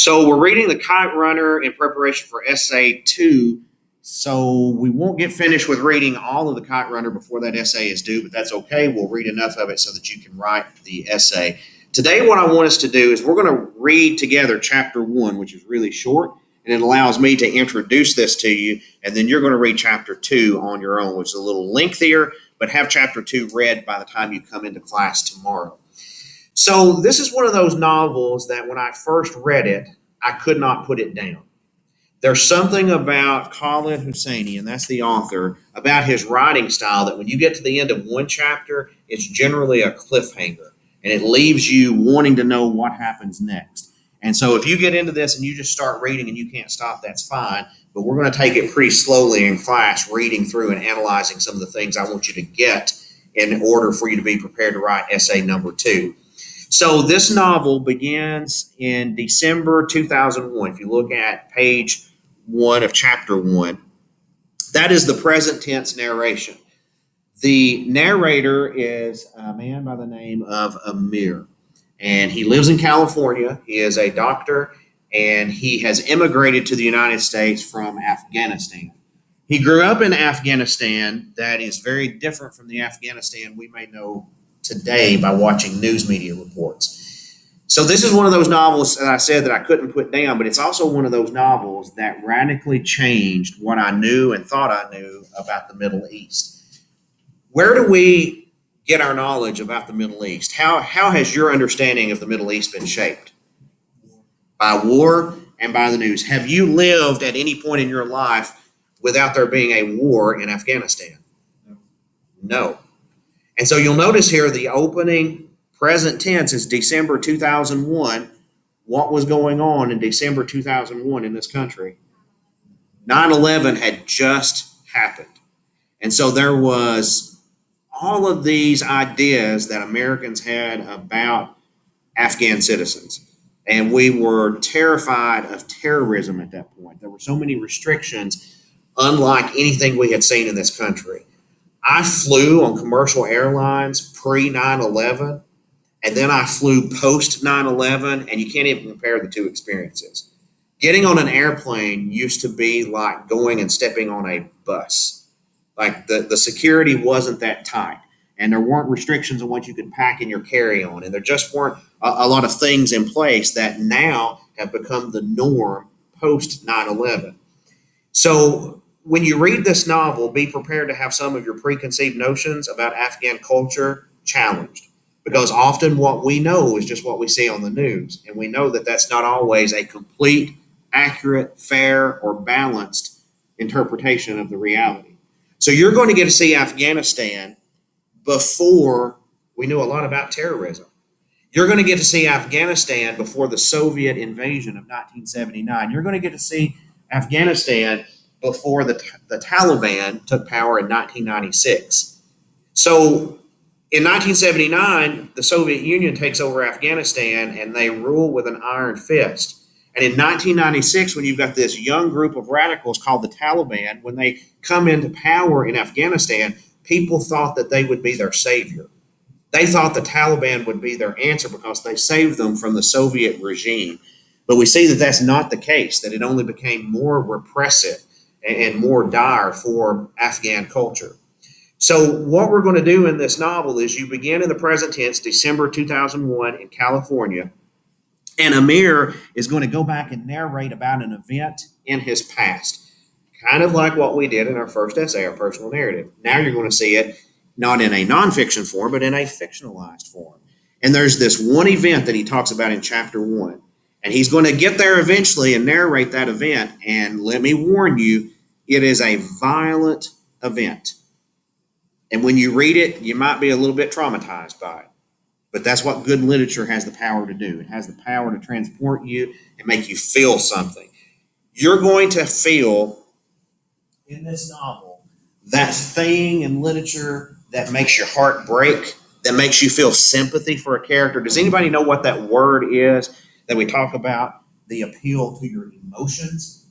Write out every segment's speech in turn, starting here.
So we're reading The Kite Runner in preparation for essay 2. So we won't get finished with reading all of The Kite Runner before that essay is due, but that's okay. We'll read enough of it so that you can write the essay. Today, what I want us to do is we're going to read together chapter 1, which is really short, and it allows me to introduce this to you, and then you're going to read chapter 2 on your own, which is a little lengthier, but have chapter 2 read by the time you come into class tomorrow. So this is one of those novels that when I first read it, I could not put it down. There's something about Khaled Hosseini, and that's the author, about his writing style that when you get to the end of one chapter, it's generally a cliffhanger, and it leaves you wanting to know what happens next. And so if you get into this and you just start reading and you can't stop, that's fine. But we're going to take it pretty slowly in class, reading through and analyzing some of the things I want you to get in order for you to be prepared to write essay number 2. So this novel begins in December 2001. If you look at page 1 of chapter 1, that is the present tense narration. The narrator is a man by the name of Amir, and he lives in California. He is a doctor, and he has immigrated to the United States from Afghanistan. He grew up in Afghanistan that is very different from the Afghanistan we may know today by watching news media reports. So this is one of those novels that I said that I couldn't put down, but it's also one of those novels that radically changed what I knew and thought I knew about the Middle East. Where do we get our knowledge about the Middle East? How has your understanding of the Middle East been shaped? By war and by the news. Have you lived at any point in your life without there being a war in Afghanistan? No. And so you'll notice here the opening present tense is December 2001. What was going on in December 2001 in this country? 9/11 had just happened. And so there was all of these ideas that Americans had about Afghan citizens. And we were terrified of terrorism at that point. There were so many restrictions, unlike anything we had seen in this country. I flew on commercial airlines pre 9/11, and then I flew post 9/11, and you can't even compare the two experiences. Getting on an airplane used to be like going and stepping on a bus. Like the security wasn't that tight, and there weren't restrictions on what you could pack in your carry-on, and there just weren't a lot of things in place that now have become the norm post 9/11. So when you read this novel, be prepared to have some of your preconceived notions about Afghan culture challenged, because often what we know is just what we see on the news, and we know that that's not always a complete, accurate, fair, or balanced interpretation of the reality. So you're going to get to see Afghanistan before we knew a lot about terrorism. You're going to get to see Afghanistan before the Soviet invasion of 1979. You're going to get to see Afghanistan before the Taliban took power in 1996. So in 1979, the Soviet Union takes over Afghanistan and they rule with an iron fist. And in 1996, when you've got this young group of radicals called the Taliban, when they come into power in Afghanistan, people thought that they would be their savior. They thought the Taliban would be their answer because they saved them from the Soviet regime. But we see that that's not the case, that it only became more repressive and more dire for Afghan culture. So what we're going to do in this novel is you begin in the present tense, December 2001 in California, and Amir is going to go back and narrate about an event in his past, kind of like what we did in our first essay, our personal narrative. Now you're going to see it not in a nonfiction form, but in a fictionalized form. And there's this one event that he talks about in chapter 1. And he's going to get there eventually and narrate that event. And let me warn you, it is a violent event. And when you read it, you might be a little bit traumatized by it. But that's what good literature has the power to do. It has the power to transport you and make you feel something. You're going to feel in this novel that thing in literature that makes your heart break, that makes you feel sympathy for a character. Does anybody know what that word is that we talk about? The appeal to your emotions.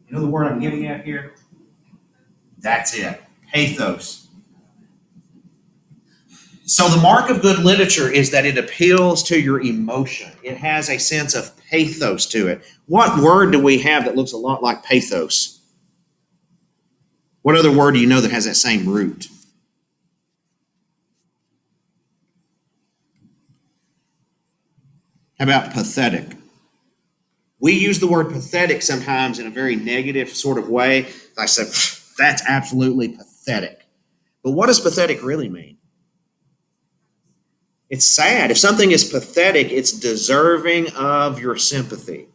You know the word I'm getting at here? That's it. Pathos. So the mark of good literature is that it appeals to your emotion. It has a sense of pathos to it. What word do we have that looks a lot like pathos? What other word do you know that has that same root? How about pathetic? We use the word pathetic sometimes in a very negative sort of way. I said, that's absolutely pathetic. But what does pathetic really mean? It's sad. If something is pathetic, it's deserving of your sympathy.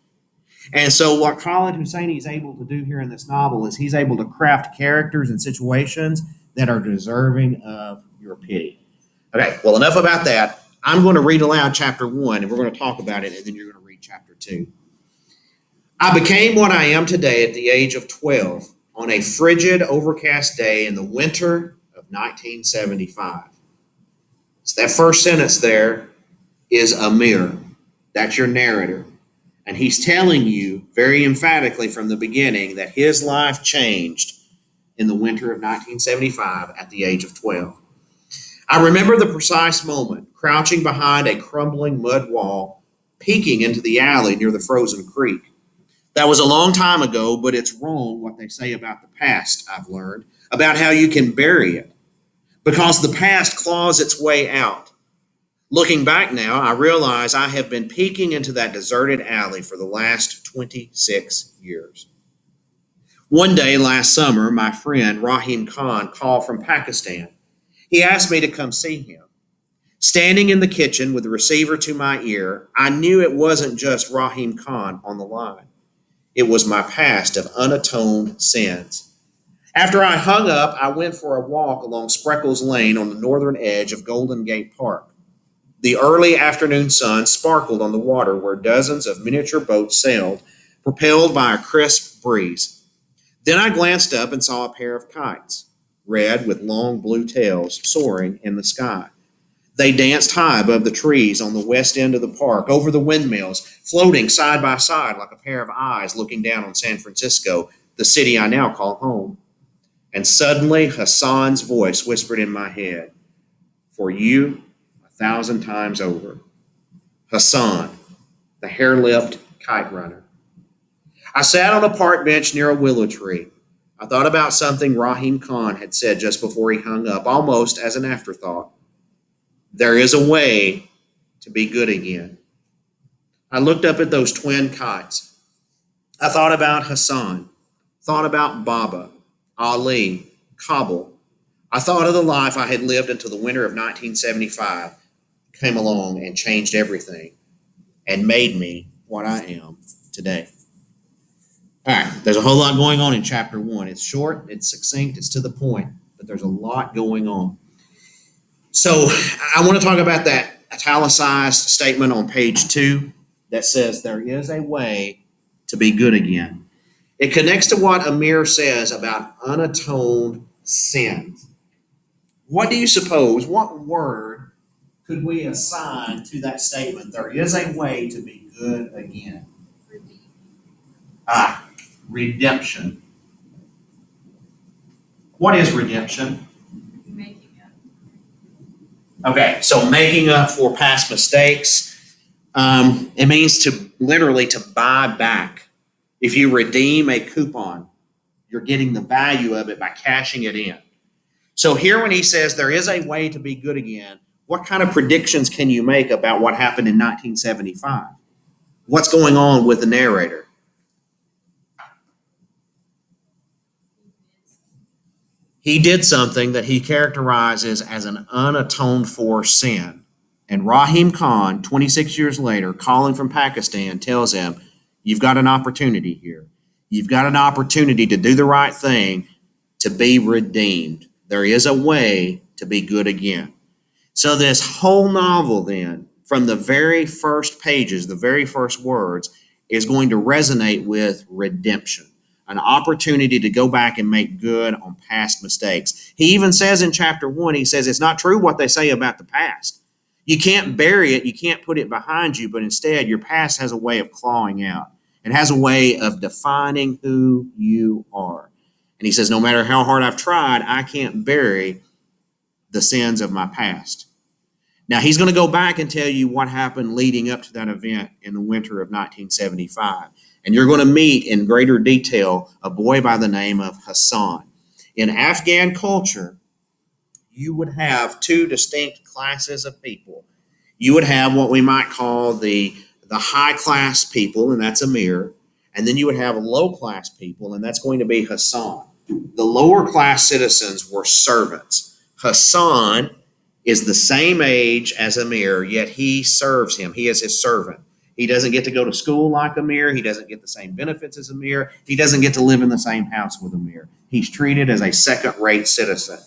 And so, what Khaled Hosseini is able to do here in this novel is he's able to craft characters and situations that are deserving of your pity. Okay, well, enough about that. I'm going to read aloud chapter 1, and we're going to talk about it, and then you're going to read chapter 2. I became what I am today at the age of 12 on a frigid, overcast day in the winter of 1975. So that first sentence there is Amir. That's your narrator. And he's telling you very emphatically from the beginning that his life changed in the winter of 1975 at the age of 12. I remember the precise moment, crouching behind a crumbling mud wall, peeking into the alley near the frozen creek. That was a long time ago, but it's wrong what they say about the past, I've learned, about how you can bury it, because the past claws its way out. Looking back now, I realize I have been peeking into that deserted alley for the last 26 years. One day last summer, my friend Rahim Khan called from Pakistan. He asked me to come see him. Standing in the kitchen with the receiver to my ear, I knew it wasn't just Rahim Khan on the line. It was my past of unatoned sins. After I hung up, I went for a walk along Spreckles Lane on the northern edge of Golden Gate Park. The early afternoon sun sparkled on the water where dozens of miniature boats sailed, propelled by a crisp breeze. Then I glanced up and saw a pair of kites, red with long blue tails, soaring in the sky. They danced high above the trees on the west end of the park, over the windmills, floating side by side like a pair of eyes looking down on San Francisco, the city I now call home. And suddenly Hassan's voice whispered in my head, "For you, 1,000 times over." Hassan, the hair-lipped kite runner. I sat on a park bench near a willow tree. I thought about something Rahim Khan had said just before he hung up, almost as an afterthought. There is a way to be good again. I looked up at those twin kites. I thought about Hassan, thought about Baba, Ali, Kabul. I thought of the life I had lived until the winter of 1975 came along and changed everything and made me what I am today. All right, there's a whole lot going on in chapter 1. It's short, it's succinct, it's to the point, but there's a lot going on. So I want to talk about that italicized statement on page 2 that says there is a way to be good again. It connects to what Amir says about unatoned sins. What do you suppose, what word could we assign to that statement? There is a way to be good again. Redemption. What is redemption? Making up. Okay, so making up for past mistakes. It means to literally to buy back. If you redeem a coupon, you're getting the value of it by cashing it in. So here when he says there is a way to be good again, what kind of predictions can you make about what happened in 1975? What's going on with the narrator? He did something that he characterizes as an unatoned for sin. And Rahim Khan, 26 years later, calling from Pakistan, tells him, you've got an opportunity here. You've got an opportunity to do the right thing, to be redeemed. There is a way to be good again. So this whole novel then, from the very first pages, the very first words, is going to resonate with redemption. An opportunity to go back and make good on past mistakes. He even says in chapter 1, he says it's not true what they say about the past. You can't bury it, you can't put it behind you, but instead your past has a way of clawing out. It has a way of defining who you are. And he says, no matter how hard I've tried, I can't bury the sins of my past. Now, he's going to go back and tell you what happened leading up to that event in the winter of 1975. And you're going to meet in greater detail a boy by the name of Hassan. In Afghan culture, you would have two distinct classes of people. You would have what we might call the high class people, and that's Amir. And then you would have low class people, and that's going to be Hassan. The lower class citizens were servants. Hassan is the same age as Amir, yet he serves him. He is his servant. He doesn't get to go to school like Amir. He doesn't get the same benefits as Amir. He doesn't get to live in the same house with Amir. He's treated as a second-rate citizen.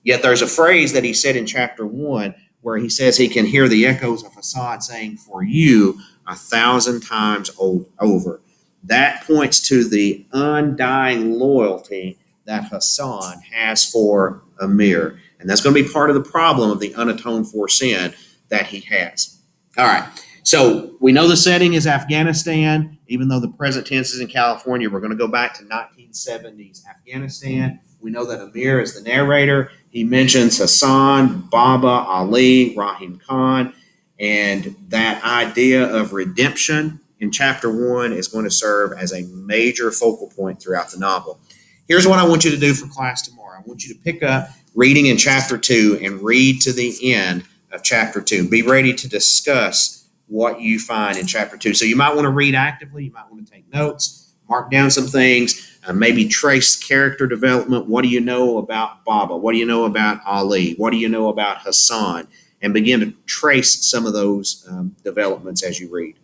Yet there's a phrase that he said in chapter 1 where he says he can hear the echoes of Hassan saying, "For you, 1,000 times over." That points to the undying loyalty that Hassan has for Amir. And that's going to be part of the problem of the unatoned for sin that he has. All right. So we know the setting is Afghanistan, even though the present tense is in California. We're going to go back to 1970s Afghanistan. We know that Amir is the narrator. He mentions Hassan, Baba, Ali, Rahim Khan, and that idea of redemption in chapter 1 is going to serve as a major focal point throughout the novel. Here's what I want you to do for class tomorrow. I want you to pick up reading in chapter 2 and read to the end of chapter 2. Be ready to discuss what you find in chapter 2. So you might want to read actively. You might want to take notes, mark down some things, maybe trace character development. What do you know about Baba? What do you know about Ali? What do you know about Hassan? And begin to trace some of those developments as you read.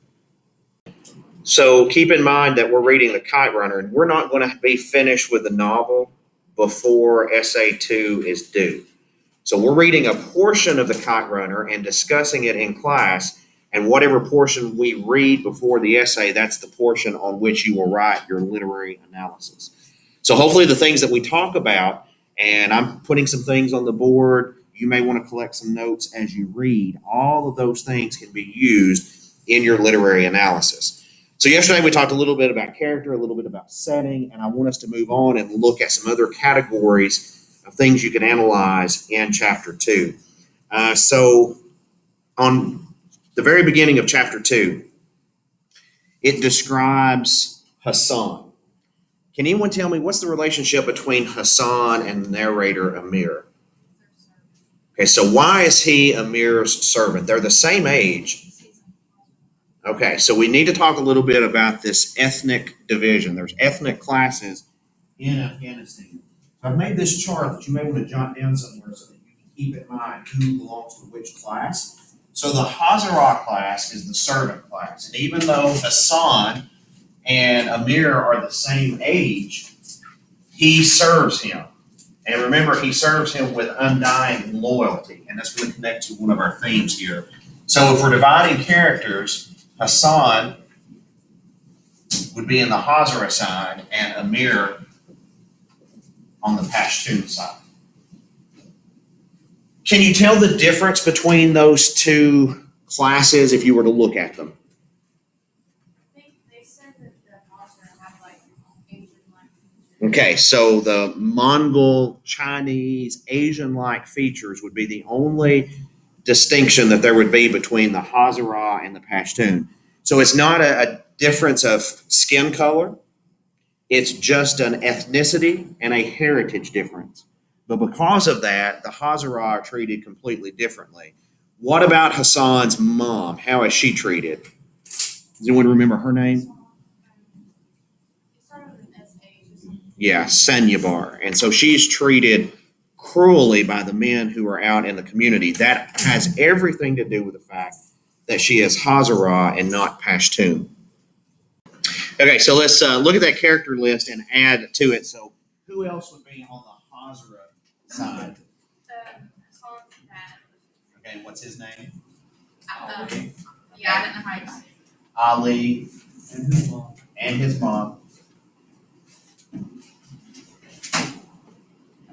So keep in mind that we're reading The Kite Runner, and we're not going to be finished with the novel before Essay 2 is due. So we're reading a portion of The Kite Runner and discussing it in class, and whatever portion we read before the essay, that's the portion on which you will write your literary analysis. So hopefully the things that we talk about, and I'm putting some things on the board, you may want to collect some notes as you read. All of those things can be used in your literary analysis. So yesterday we talked a little bit about character, a little bit about setting, and I want us to move on and look at some other categories of things you can analyze in chapter 2. So on the very beginning of chapter 2, it describes Hassan. Can anyone tell me what's the relationship between Hassan and the narrator Amir? Okay, so why is he Amir's servant? They're the same age. Okay, so we need to talk a little bit about this ethnic division. There's ethnic classes in Afghanistan. So I've made this chart that you may want to jot down somewhere so that you can keep in mind who belongs to which class. So the Hazara class is the servant class. And even though Hassan and Amir are the same age, he serves him. And remember, he serves him with undying loyalty. And that's going to connect to one of our themes here. So if we're dividing characters, Hassan would be in the Hazara side and Amir on the Pashtun side. Can you tell the difference between those two classes if you were to look at them? I think they said that the Hazara have like Asian-like. Okay, so the Mongol, Chinese, Asian-like features would be the only distinction that there would be between the Hazara and the Pashtun. So it's not a difference of skin color. It's just an ethnicity and a heritage difference. But because of that, the Hazara are treated completely differently. What about Hassan's mom? How is she treated? Does anyone remember her name? It started with an S-H or something. Yeah, Sanyabar. And so she's treated cruelly by the men who are out in the community. That has everything to do with the fact that she is Hazara and not Pashtun. Okay, so let's look at that character list and add to it. So who else would be on the Hazara side? Hassan's dad. Okay, what's his name? Yeah, I didn't know how you say it. Ali And his mom. and his mom.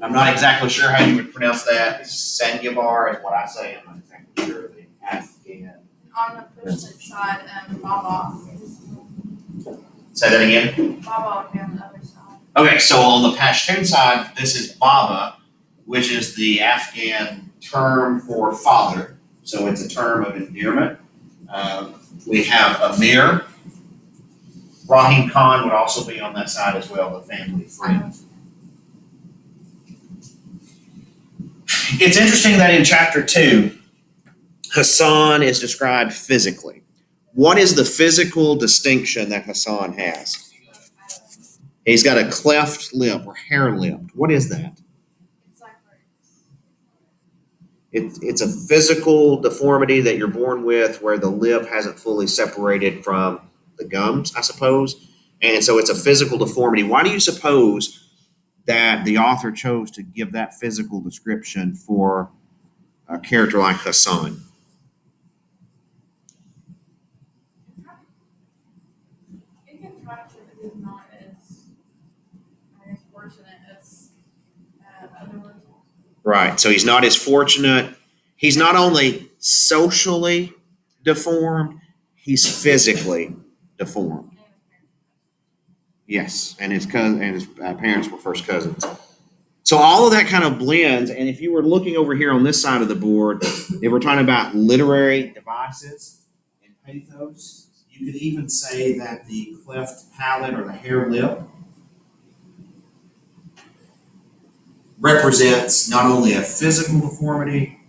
I'm not exactly sure how you would pronounce that. Sanyabar is what I say. I'm not exactly sure of the Afghan. On the Christian side, Baba. Say that again. Baba would be on the other side. Okay, so on the Pashtun side, this is Baba, which is the Afghan term for father. So it's a term of endearment. We have Amir. Rahim Khan would also be on that side as well, the family friend. It's interesting that in chapter 2, Hassan is described physically. What is the physical distinction that Hassan has? He's got a cleft lip or hair lip. What is that? It's like where It's a physical deformity that you're born with where the lip hasn't fully separated from the gums, I suppose. And so it's a physical deformity. Why do you suppose that the author chose to give that physical description for a character like Hassan? it can try to is not as I guess fortunate as other ones. Right. So he's not as fortunate. He's not only socially deformed, he's physically deformed. Yes, and his cousin and his parents were first cousins. So all of that kind of blends. And if you were looking over here on this side of the board, if we're talking about literary devices and pathos, you could even say that the cleft palate or the hair lip represents not only a physical deformity,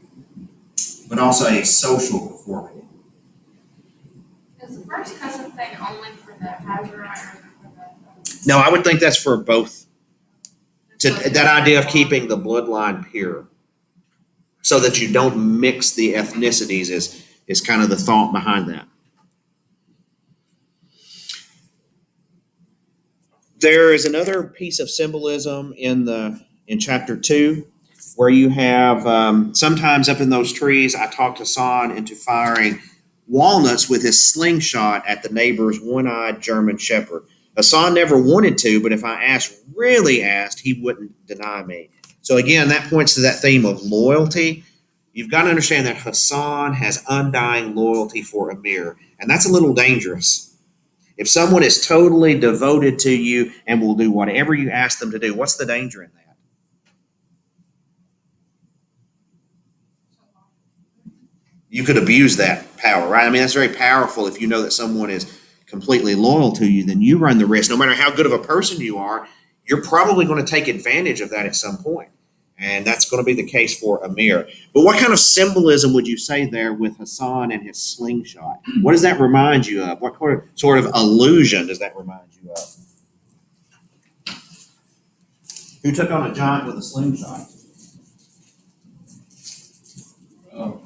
but also a social deformity. Is the first cousin thing only for the Hazarite or for the? No, I would think that's for both. That idea of keeping the bloodline pure so that you don't mix the ethnicities is kind of the thought behind that. There is another piece of symbolism in chapter 2 where you have sometimes up in those trees, I talked Hassan into firing walnuts with his slingshot at the neighbor's one-eyed German shepherd. Hassan never wanted to, but if I really asked, he wouldn't deny me. So again, that points to that theme of loyalty. You've got to understand that Hassan has undying loyalty for Amir, and that's a little dangerous. If someone is totally devoted to you and will do whatever you ask them to do, what's the danger in that? You could abuse that power, right? I mean, that's very powerful. If you know that someone is completely loyal to you, then you run the risk. No matter how good of a person you are, you're probably going to take advantage of that at some point. And that's going to be the case for Amir. But what kind of symbolism would you say there with Hassan and his slingshot? What does that remind you of? What sort of illusion does that remind you of? Who took on a giant with a slingshot? Oh,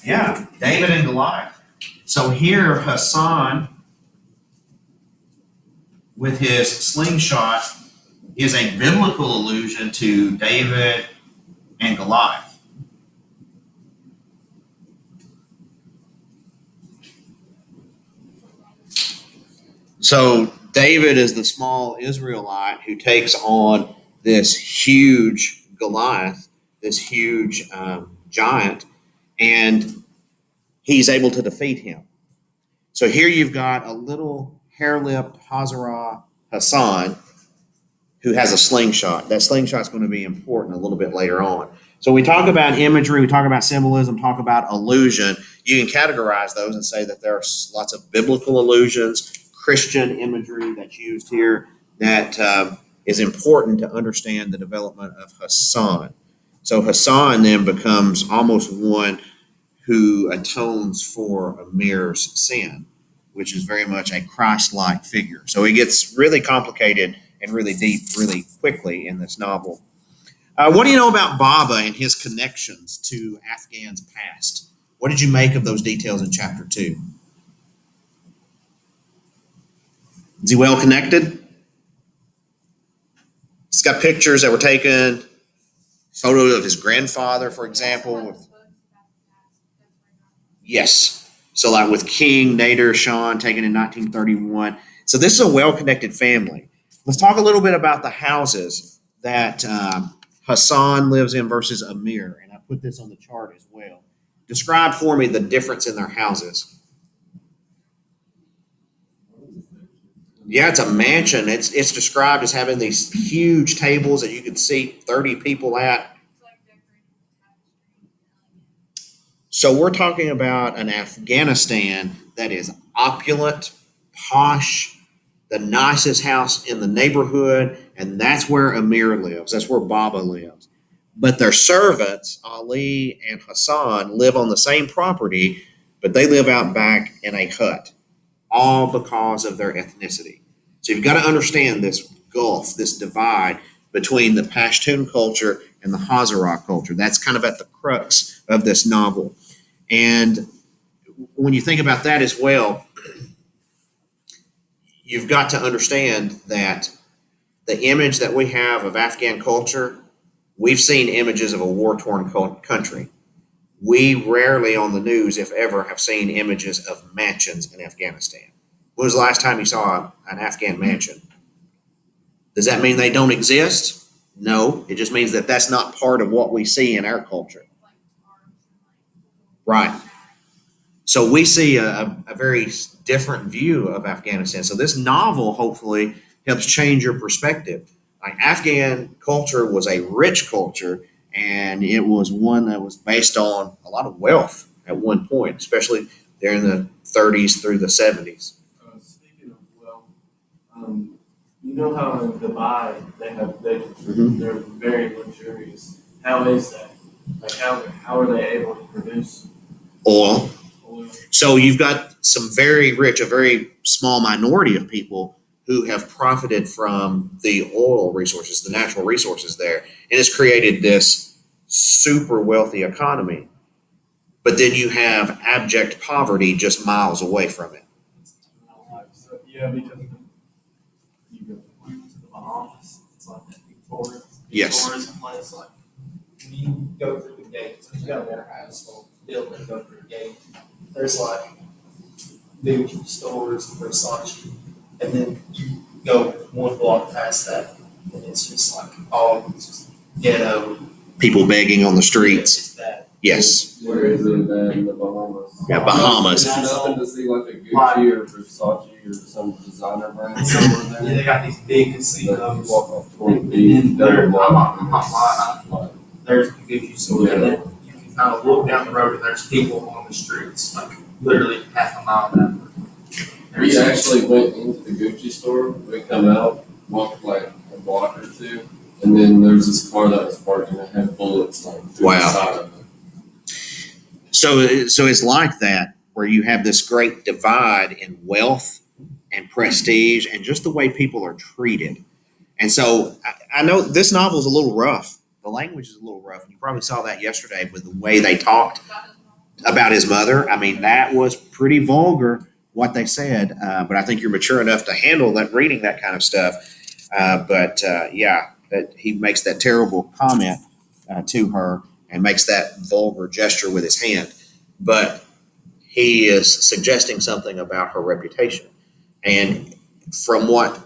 yeah, David and Goliath. So here, Hassan with his slingshot is a biblical allusion to David and Goliath. So David is the small Israelite who takes on this huge Goliath, this huge giant, and he's able to defeat him. So here you've got a little hair-lipped Hazarah Hassan who has a slingshot. That slingshot's going to be important a little bit later on. So we talk about imagery, we talk about symbolism, talk about illusion. You can categorize those and say that there are lots of biblical allusions, Christian imagery that's used here that is important to understand the development of Hassan. So Hassan then becomes almost one who atones for Amir's sin, which is very much a Christ-like figure. So it gets really complicated and really deep really quickly in this novel. What do you know about Baba and his connections to Afghan's past? What did you make of those details in chapter 2? Is he well connected? He's got pictures that were taken, photo of his grandfather, for example. Yes. So like with King Nader Shah taken in 1931. So this is a well-connected family. Let's talk a little bit about the houses that Hassan lives in versus Amir. And I put this on the chart as well. Describe for me the difference in their houses. Yeah, it's a mansion. It's described as having these huge tables that you could seat 30 people at. So we're talking about an Afghanistan that is opulent, posh, the nicest house in the neighborhood, and that's where Amir lives. That's where Baba lives. But their servants, Ali and Hassan, live on the same property, but they live out back in a hut, all because of their ethnicity. So you've got to understand this gulf, this divide between the Pashtun culture and the Hazara culture. That's kind of at the crux of this novel. And when you think about that as well, you've got to understand that the image that we have of Afghan culture, we've seen images of a war torn country. We rarely on the news, if ever, have seen images of mansions in Afghanistan. When was the last time you saw an Afghan mansion? Does that mean they don't exist? No, it just means that that's not part of what we see in our culture. Like farms and like. Right. So we see a very different view of Afghanistan. So this novel hopefully helps change your perspective. Like Afghan culture was a rich culture, and it was one that was based on a lot of wealth at one point, especially during the 30s through the 70s. Speaking of wealth, you know how in Dubai Mhm. they're very luxurious. How is that? Like how are they able to produce Oil. oil? So you've got some very rich, a very small minority of people who have profited from the oil resources, the natural resources there, and it's created this super wealthy economy. But then you have abject poverty just miles away from it. So, yeah, because you go to the Bahamas, it's like that Yes. tourism place. Like when you go through the gate, so you got a asphalt building, go through the gate. There's like big stores, Versace, and then you go one block past that, and it's just like it's just ghetto. People begging on the streets. It's that. Yes. Where is it in the Bahamas? Yeah, Bahamas. It's nothing to see like a Gucci or Versace or some designer brand And so, over yeah, there. they got these big But you casinos. walk off 20 And feet, then double there, block. I'm not lying. There's a Gucci store, and then you can kind of look down the road, and there's people on the streets, like literally half a mile down. We actually went into the Gucci store, we come out, walked like a block or two, and then there's this car that was parked and it had bullets like through Wow. the side of it. So it's like that where you have this great divide in wealth and prestige and just the way people are treated. And so I know this novel is a little rough. The language is a little rough. You probably saw that yesterday with the way they talked about his mother. I mean, that was pretty vulgar what they said, but I think you're mature enough to handle that, reading that kind of stuff. Yeah, that he makes that terrible comment to her and makes that vulgar gesture with his hand. But he is suggesting something about her reputation. And from what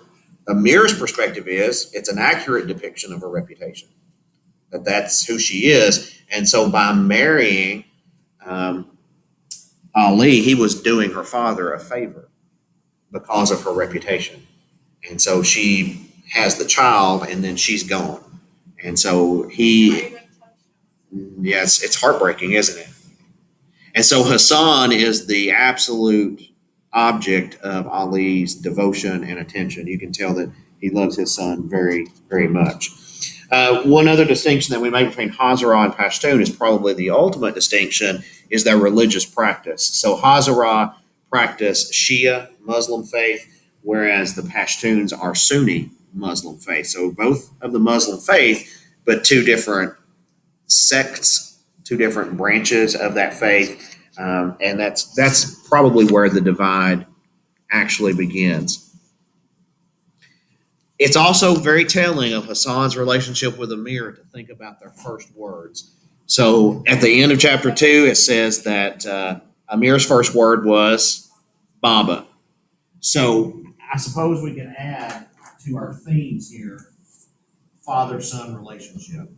Amir's perspective is, it's an accurate depiction of her reputation, that that's who she is. And so by marrying um, Ali, he was doing her father a favor because of her reputation. And so she has the child and then she's gone. And so he, yeah, it's heartbreaking, isn't it? And so Hassan is the absolute object of Ali's devotion and attention. You can tell that he loves his son very, very much. One other distinction that we make between Hazara and Pashtun is probably the ultimate distinction is their religious practice. So Hazara practice Shia Muslim faith, whereas the Pashtuns are Sunni Muslim faith. So both of the Muslim faith, but two different sects, two different branches of that faith. And that's probably where the divide actually begins. It's also very telling of Hassan's relationship with Amir to think about their first words. So at the end of chapter 2, it says that Amir's first word was Baba. So I suppose we can add to our themes here father-son relationship.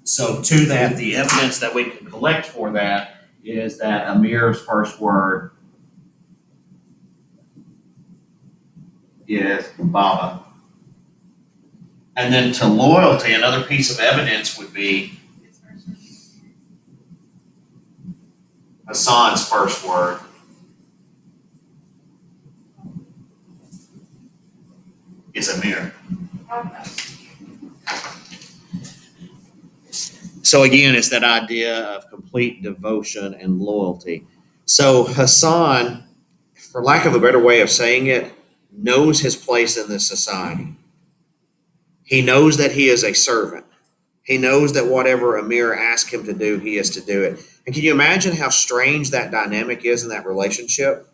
So to that, the evidence that we can collect for that is that Amir's first word is Baba. And then to loyalty, another piece of evidence would be His first name. Hassan's first word. Is Amir. Okay. So again, it's that idea of complete devotion and loyalty. So Hassan, for lack of a better way of saying it, knows his place in this society. He knows that he is a servant. He knows that whatever Amir asks him to do, he is to do it. And can you imagine how strange that dynamic is in that relationship?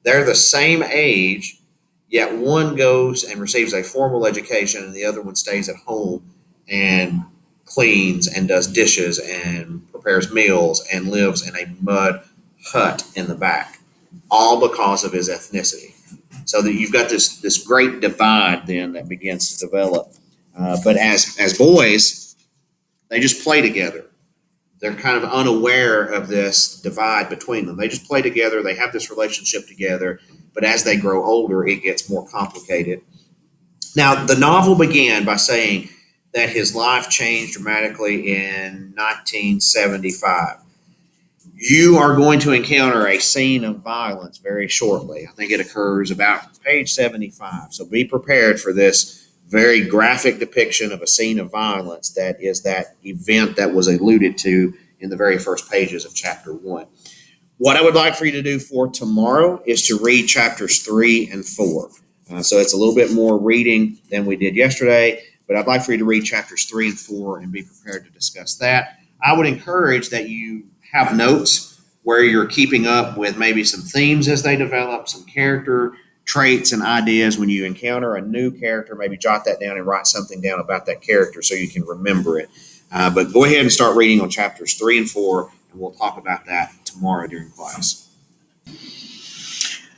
They're the same age, yet one goes and receives a formal education and the other one stays at home and cleans and does dishes and prepares meals and lives in a mud hut in the back, all because of his ethnicity. So that you've got this great divide then that begins to develop. But as boys, they just play together. They're kind of unaware of this divide between them. They just play together. They have this relationship together. But as they grow older, it gets more complicated. Now, the novel began by saying that his life changed dramatically in 1975. You are going to encounter a scene of violence very shortly. I think it occurs about page 75. So be prepared for this very graphic depiction of a scene of violence that is that event that was alluded to in the very first pages of chapter 1. What I would like for you to do for tomorrow is to read chapters 3 and 4. So it's a little bit more reading than we did yesterday, but I'd like for you to read chapters 3 and 4 and be prepared to discuss that. I would encourage that you have notes where you're keeping up with maybe some themes as they develop, some character traits and ideas. When you encounter a new character, maybe jot that down and write something down about that character so you can remember it. But go ahead and start reading on chapters 3 and 4, and we'll talk about that tomorrow during class.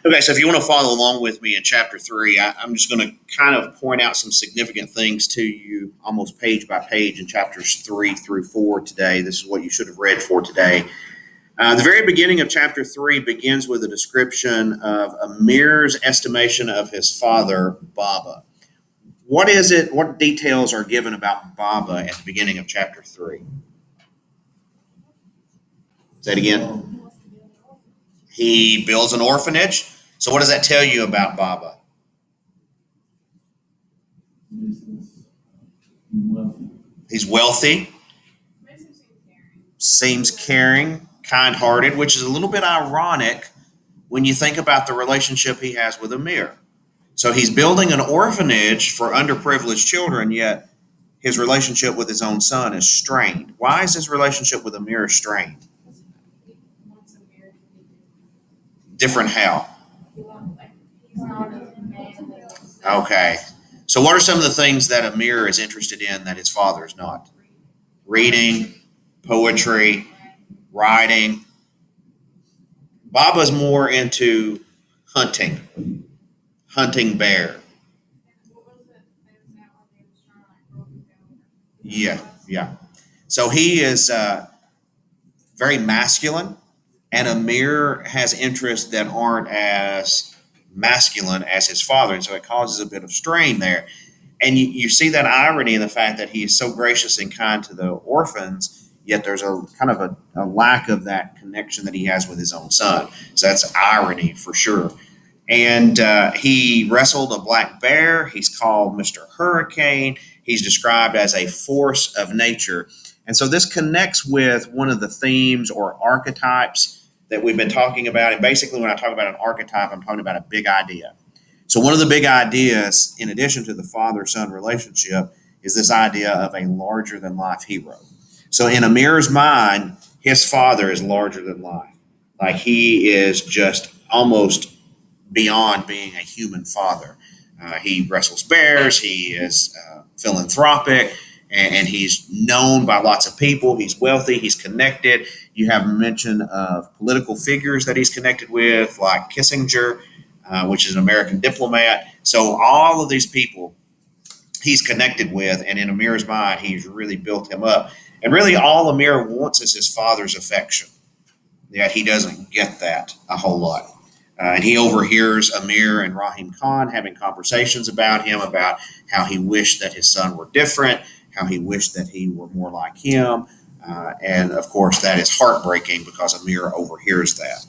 Okay, so if you want to follow along with me in chapter 3, I'm just going to kind of point out some significant things to you almost page by page in chapters 3 through 4 today. This is what you should have read for today. The very beginning of chapter 3 begins with a description of Amir's estimation of his father, Baba. What is it? What details are given about Baba at the beginning of chapter 3? Say it again. He builds an orphanage. So what does that tell you about Baba? He's wealthy, Makes him seem caring. seems caring, kind-hearted, which is a little bit ironic when you think about the relationship he has with Amir. So he's building an orphanage for underprivileged children, yet his relationship with his own son is strained. Why is his relationship with Amir strained? Because he wants Amir to be Different how? he wants like he's not as manly. Okay. So what are some of the things that Amir is interested in that his father is not? Reading, poetry, writing. Baba's more into hunting bear. What was it? They was out when they was trying to like roll him down. Yeah. So he is very masculine, and Amir has interests that aren't as masculine as his father, and so it causes a bit of strain there. And you see that irony in the fact that he is so gracious and kind to the orphans, yet there's a kind of a lack of that connection that he has with his own son. So that's irony for sure. And he wrestled a black bear. He's called Mr. Hurricane. He's described as a force of nature. And so this connects with one of the themes or archetypes that we've been talking about. And basically, when I talk about an archetype, I'm talking about a big idea. So one of the big ideas, in addition to the father-son relationship, is this idea of a larger-than-life hero. So in Amir's mind, his father is larger than life. Like he is just almost beyond being a human father. He wrestles bears. He is philanthropic, and he's known by lots of people. He's wealthy. He's connected. You have mention of political figures that he's connected with, like Kissinger, which is an American diplomat. So all of these people he's connected with, and in Amir's mind, he's really built him up. And really, all Amir wants is his father's affection. Yet he doesn't get that a whole lot. And he overhears Amir and Rahim Khan having conversations about him, about how he wished that his son were different, how he wished that he were more like him. And of course, that is heartbreaking because Amir overhears that.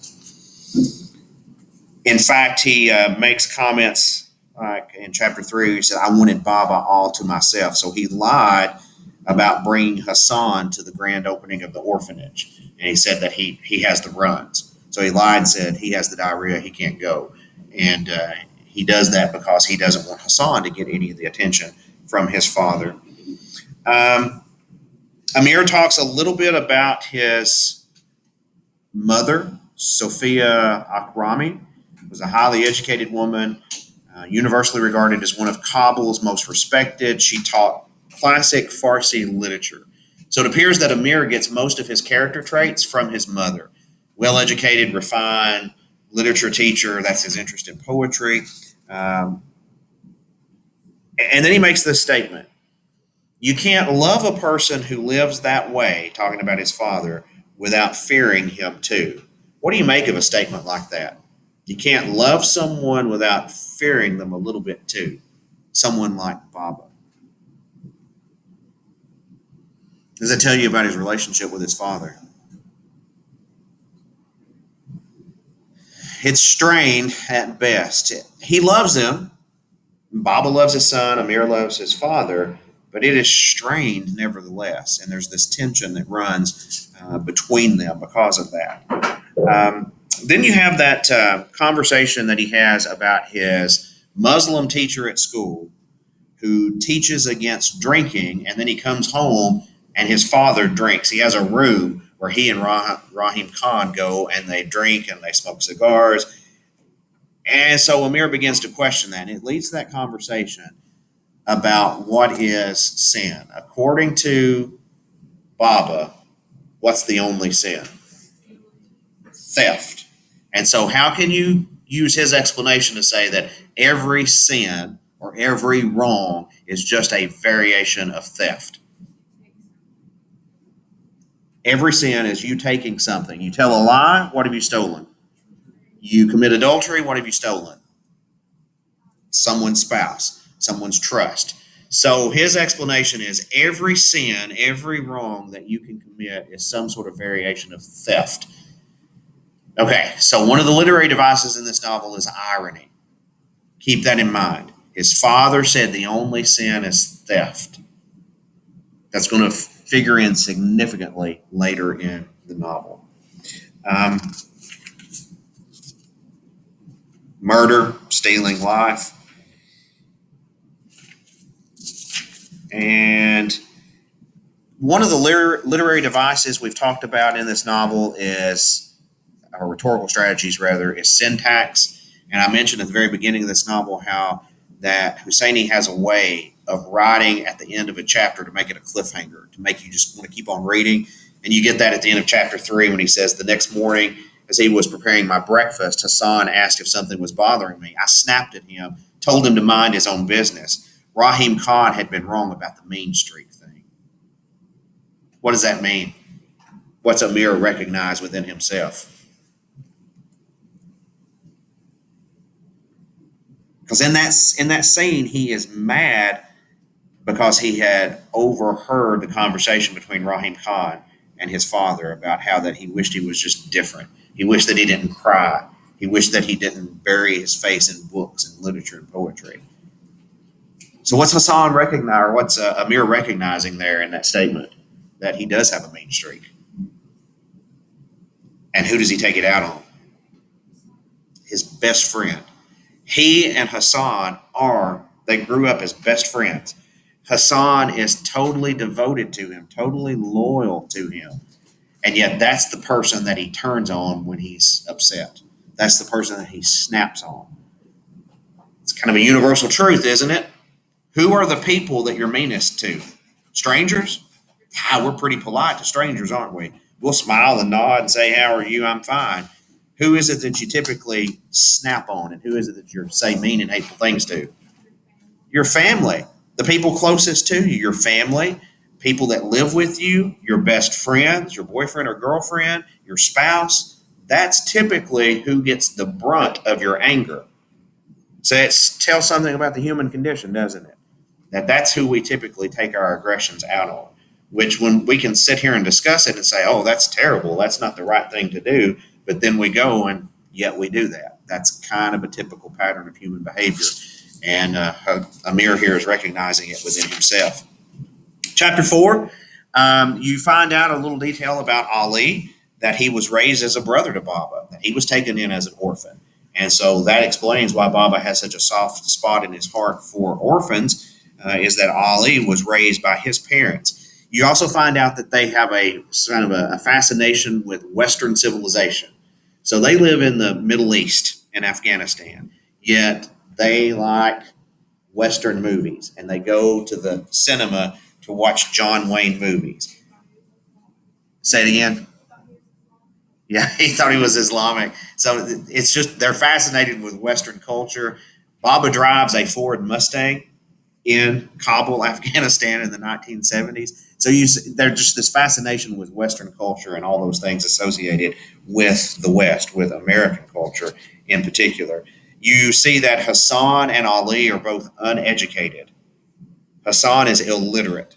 In fact, he makes comments like in chapter 3, he said, I wanted Baba all to myself. So he lied about bringing Hassan to the grand opening of the orphanage. And he said that he has the runs. So he lied and said he has the diarrhea, he can't go. And he does that because he doesn't want Hassan to get any of the attention from his father. Amir talks a little bit about his mother, Sophia Akrami, was a highly educated woman, universally regarded as one of Kabul's most respected. She taught classic Farsi literature. So it appears that Amir gets most of his character traits from his mother. Well-educated, refined, literature teacher, that's his interest in poetry. And then he makes this statement. You can't love a person who lives that way, talking about his father, without fearing him too. What do you make of a statement like that? You can't love someone without fearing them a little bit too. Someone like Baba. Does that tell you about his relationship with his father? It's strained at best. He loves them. Baba loves his son. Amir loves his father. But it is strained nevertheless. And there's this tension that runs between them because of that. Then you have that conversation that he has about his Muslim teacher at school who teaches against drinking. And then he comes home and his father drinks. He has a room where he and Rahim Khan go and they drink and they smoke cigars. And so Amir begins to question that. And it leads to that conversation about what is sin. According to Baba, what's the only sin? Theft. And so how can you use his explanation to say that every sin or every wrong is just a variation of theft? Every sin is you taking something. You tell a lie, what have you stolen? You commit adultery, what have you stolen? Someone's spouse, someone's trust. So his explanation is every sin, every wrong that you can commit is some sort of variation of theft. Okay, so one of the literary devices in this novel is irony. Keep that in mind. His father said the only sin is theft. That's going to figure in significantly later in the novel. Murder, stealing life. And one of the literary devices we've talked about in this novel is, or rhetorical strategies rather, is syntax. And I mentioned at the very beginning of this novel how that Husseini has a way of writing at the end of a chapter to make it a cliffhanger, to make you just want to keep on reading. And you get that at the end of chapter 3 when he says, the next morning as he was preparing my breakfast, Hassan asked if something was bothering me. I snapped at him, told him to mind his own business. Rahim Khan had been wrong about the mean streak thing. What does that mean? What's Amir recognized within himself? Because in that scene, he is mad because he had overheard the conversation between Rahim Khan and his father about how that he wished he was just different. He wished that he didn't cry. He wished that he didn't bury his face in books and literature and poetry. So what's Hassan recognize, or what's Amir recognizing there in that statement? That he does have a mean streak. And who does he take it out on? His best friend. He and Hassan they grew up as best friends. Hassan is totally devoted to him, totally loyal to him. And yet that's the person that he turns on when he's upset. That's the person that he snaps on. It's kind of a universal truth, isn't it? Who are the people that you're meanest to? Strangers? We're pretty polite to strangers, aren't we? We'll smile and nod and say, how are you? I'm fine. Who is it that you typically snap on, and who is it that you say mean and hateful things to? Your family, the people closest to you, your family, people that live with you, your best friends, your boyfriend or girlfriend, your spouse. that's typically who gets the brunt of your anger. So it tells something about the human condition, doesn't it? That's who we typically take our aggressions out on. Which, when we can sit here and discuss it and say, "Oh, that's terrible. That's not the right thing to do," but then we go and yet we do that. That's kind of a typical pattern of human behavior, and Amir here is recognizing it within himself. Chapter 4, you find out a little detail about Ali, that he was raised as a brother to Baba, that he was taken in as an orphan. And so that explains why Baba has such a soft spot in his heart for orphans, is that Ali was raised by his parents. You also find out that they have a kind of a fascination with Western civilization. So they live in the Middle East and Afghanistan, yet they like Western movies and they go to the cinema to watch John Wayne movies. Say it again. Yeah, he thought he was Islamic. So it's just they're fascinated with Western culture. Baba drives a Ford Mustang in Kabul, Afghanistan in the 1970s. So there's just this fascination with Western culture and all those things associated with the West, with American culture in particular. You see that Hassan and Ali are both uneducated. Hassan is illiterate,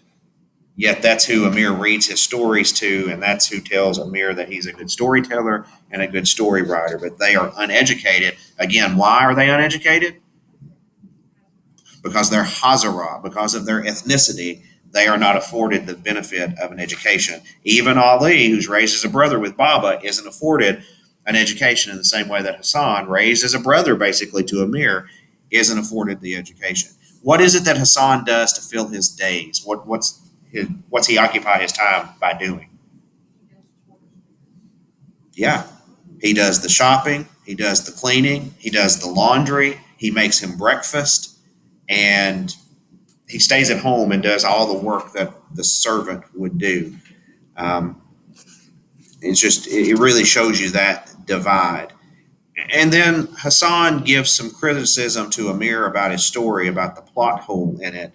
yet that's who Amir reads his stories to, and that's who tells Amir that he's a good storyteller and a good story writer. But they are uneducated. Again, why are they uneducated? Because they're Hazara, because of their ethnicity, they are not afforded the benefit of an education. Even Ali, who's raised as a brother with Baba, isn't afforded an education in the same way that Hassan, raised as a brother basically to Amir, isn't afforded the education. What is it that Hassan does to fill his days? What's he occupy his time by doing? Yeah, he does the shopping, he does the cleaning, he does the laundry, he makes him breakfast, and he stays at home and does all the work that the servant would do. It really shows you that divide. And then Hassan gives some criticism to Amir about his story, about the plot hole in it.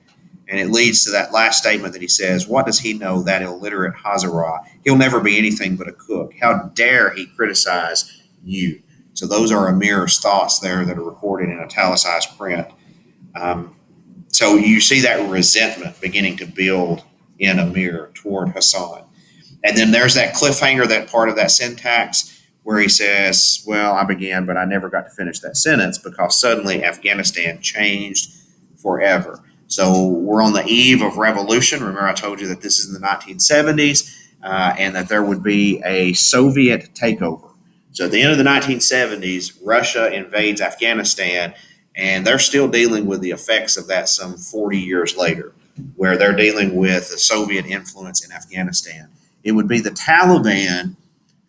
And it leads to that last statement that he says, "What does he know, that illiterate Hazara? He'll never be anything but a cook. How dare he criticize you?" So those are Amir's thoughts there that are recorded in italicized print. So you see that resentment beginning to build in Amir toward Hassan. And then there's that cliffhanger, that part of that syntax where he says, "Well, I began, but I never got to finish that sentence because suddenly Afghanistan changed forever." So we're on the eve of revolution. Remember, I told you that this is in the 1970s and that there would be a Soviet takeover. So at the end of the 1970s, Russia invades Afghanistan, and they're still dealing with the effects of that some 40 years later, where they're dealing with the Soviet influence in Afghanistan. It would be the Taliban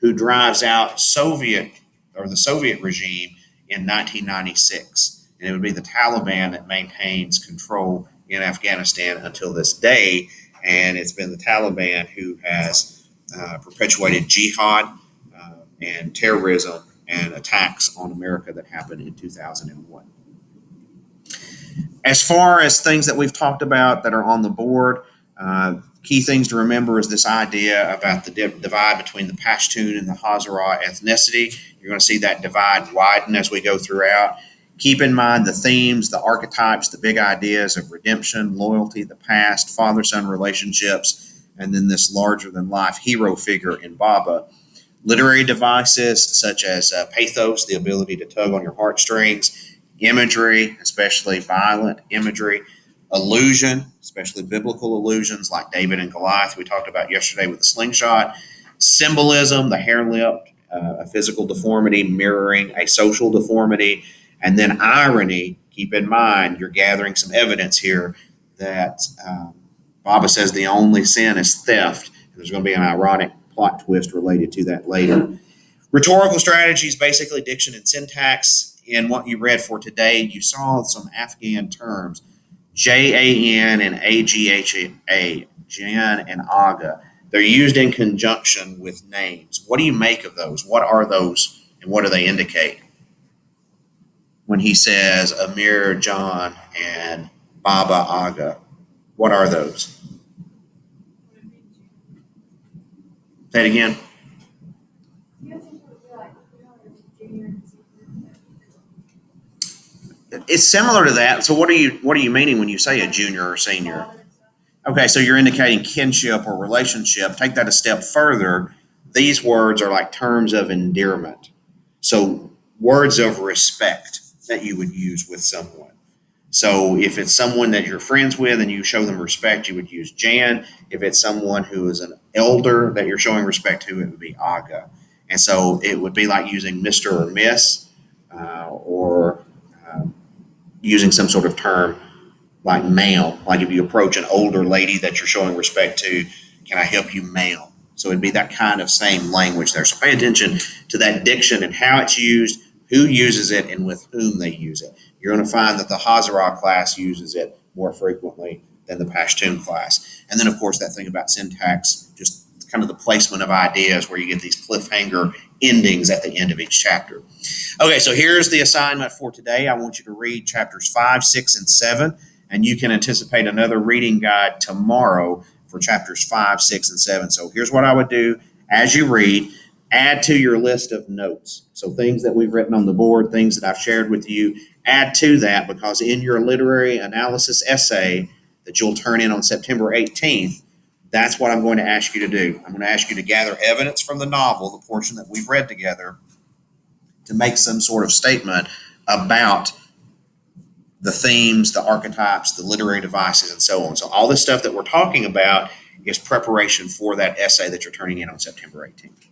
who drives out the Soviet regime in 1996. And it would be the Taliban that maintains control in Afghanistan until this day. And it's been the Taliban who has perpetuated jihad and terrorism and attacks on America that happened in 2001. As far as things that we've talked about that are on the board, key things to remember is this idea about the divide between the Pashtun and the Hazara ethnicity. You're going to see that divide widen as we go throughout. Keep in mind the themes, the archetypes, the big ideas of redemption, loyalty, the past, father-son relationships, and then this larger-than-life hero figure in Baba. Literary devices such as pathos, the ability to tug on your heartstrings, imagery, especially violent imagery, illusion, especially biblical illusions like David and Goliath we talked about yesterday with the slingshot, symbolism, the hair lip, a physical deformity mirroring a social deformity, and then irony. Keep in mind, you're gathering some evidence here that Baba says the only sin is theft. There's going to be an ironic plot twist related to that later. Rhetorical strategies, basically diction and syntax. In what you read for today, you saw some Afghan terms, Jan and Agha, Jan and Aga. They're used in conjunction with names. What do you make of those? What are those, and what do they indicate? When he says Amir Jan and Baba Aga, what are those? Say it again. You guys think it would be like It's similar to that. So what are you meaning when you say a junior or senior? Father and son. Okay, so you're indicating kinship or relationship. Take that a step further. These words are like terms of endearment. So words of respect that you would use with someone. So if it's someone that you're friends with and you show them respect, you would use Jan. If it's someone who is an elder that you're showing respect to, it would be Aga. And so it would be like using Mr. or Miss, or using some sort of term like ma'am. Like if you approach an older lady that you're showing respect to, can I help you, ma'am? So it'd be that kind of same language there. So pay attention to that diction and how it's used, who uses it, and with whom they use it. You're going to find that the Hazara class uses it more frequently than the Pashtun class. And then, of course, that thing about syntax, just kind of the placement of ideas where you get these cliffhanger endings at the end of each chapter. Okay, so here's the assignment for today. I want you to read chapters 5, 6, and 7, and you can anticipate another reading guide tomorrow for chapters 5, 6, and 7. So here's what I would do as you read. Add to your list of notes. So things that we've written on the board, things that I've shared with you, add to that, because in your literary analysis essay that you'll turn in on September 18th, that's what I'm going to ask you to do. I'm going to ask you to gather evidence from the novel, the portion that we've read together, to make some sort of statement about the themes, the archetypes, the literary devices, and so on. So all this stuff that we're talking about is preparation for that essay that you're turning in on September 18th.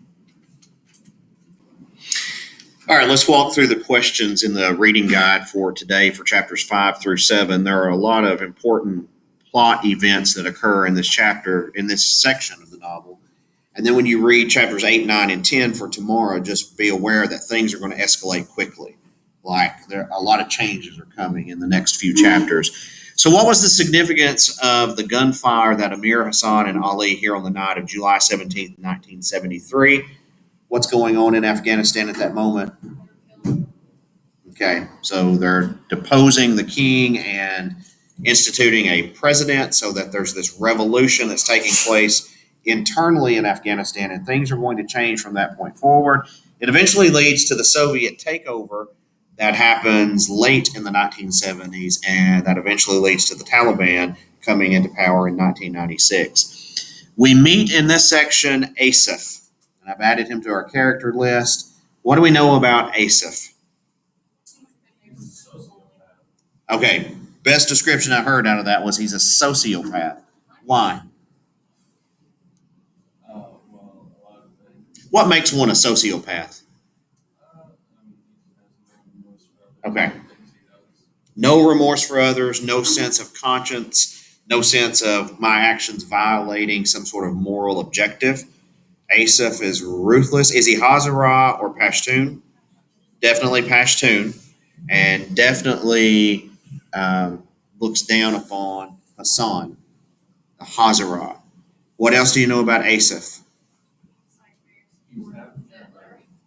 All right, let's walk through the questions in the reading guide for today for chapters 5 through 7. There are a lot of important plot events that occur in this chapter, in this section of the novel. And then when you read chapters 8, 9, and 10 for tomorrow, just be aware that things are going to escalate quickly. Like a lot of changes are coming in the next few chapters. So what was the significance of the gunfire that Amir Hassan and Ali hear on the night of July 17th, 1973? What's going on in Afghanistan at that moment? Okay, so they're deposing the king and instituting a president, so that there's this revolution that's taking place internally in Afghanistan, and things are going to change from that point forward. It eventually leads to the Soviet takeover that happens late in the 1970s, and that eventually leads to the Taliban coming into power in 1996. We meet in this section Asif. I've added him to our character list. What do we know about Asif? Okay, best description I heard out of that was he's a sociopath. Why? Well, a lot of things. What makes one a sociopath? Okay. No remorse for others, no sense of conscience, no sense of my actions violating some sort of moral objective. Asif is ruthless. Is he Hazara or Pashtun? Definitely Pashtun, and definitely looks down upon Hassan, the Hazara. What else do you know about Asif?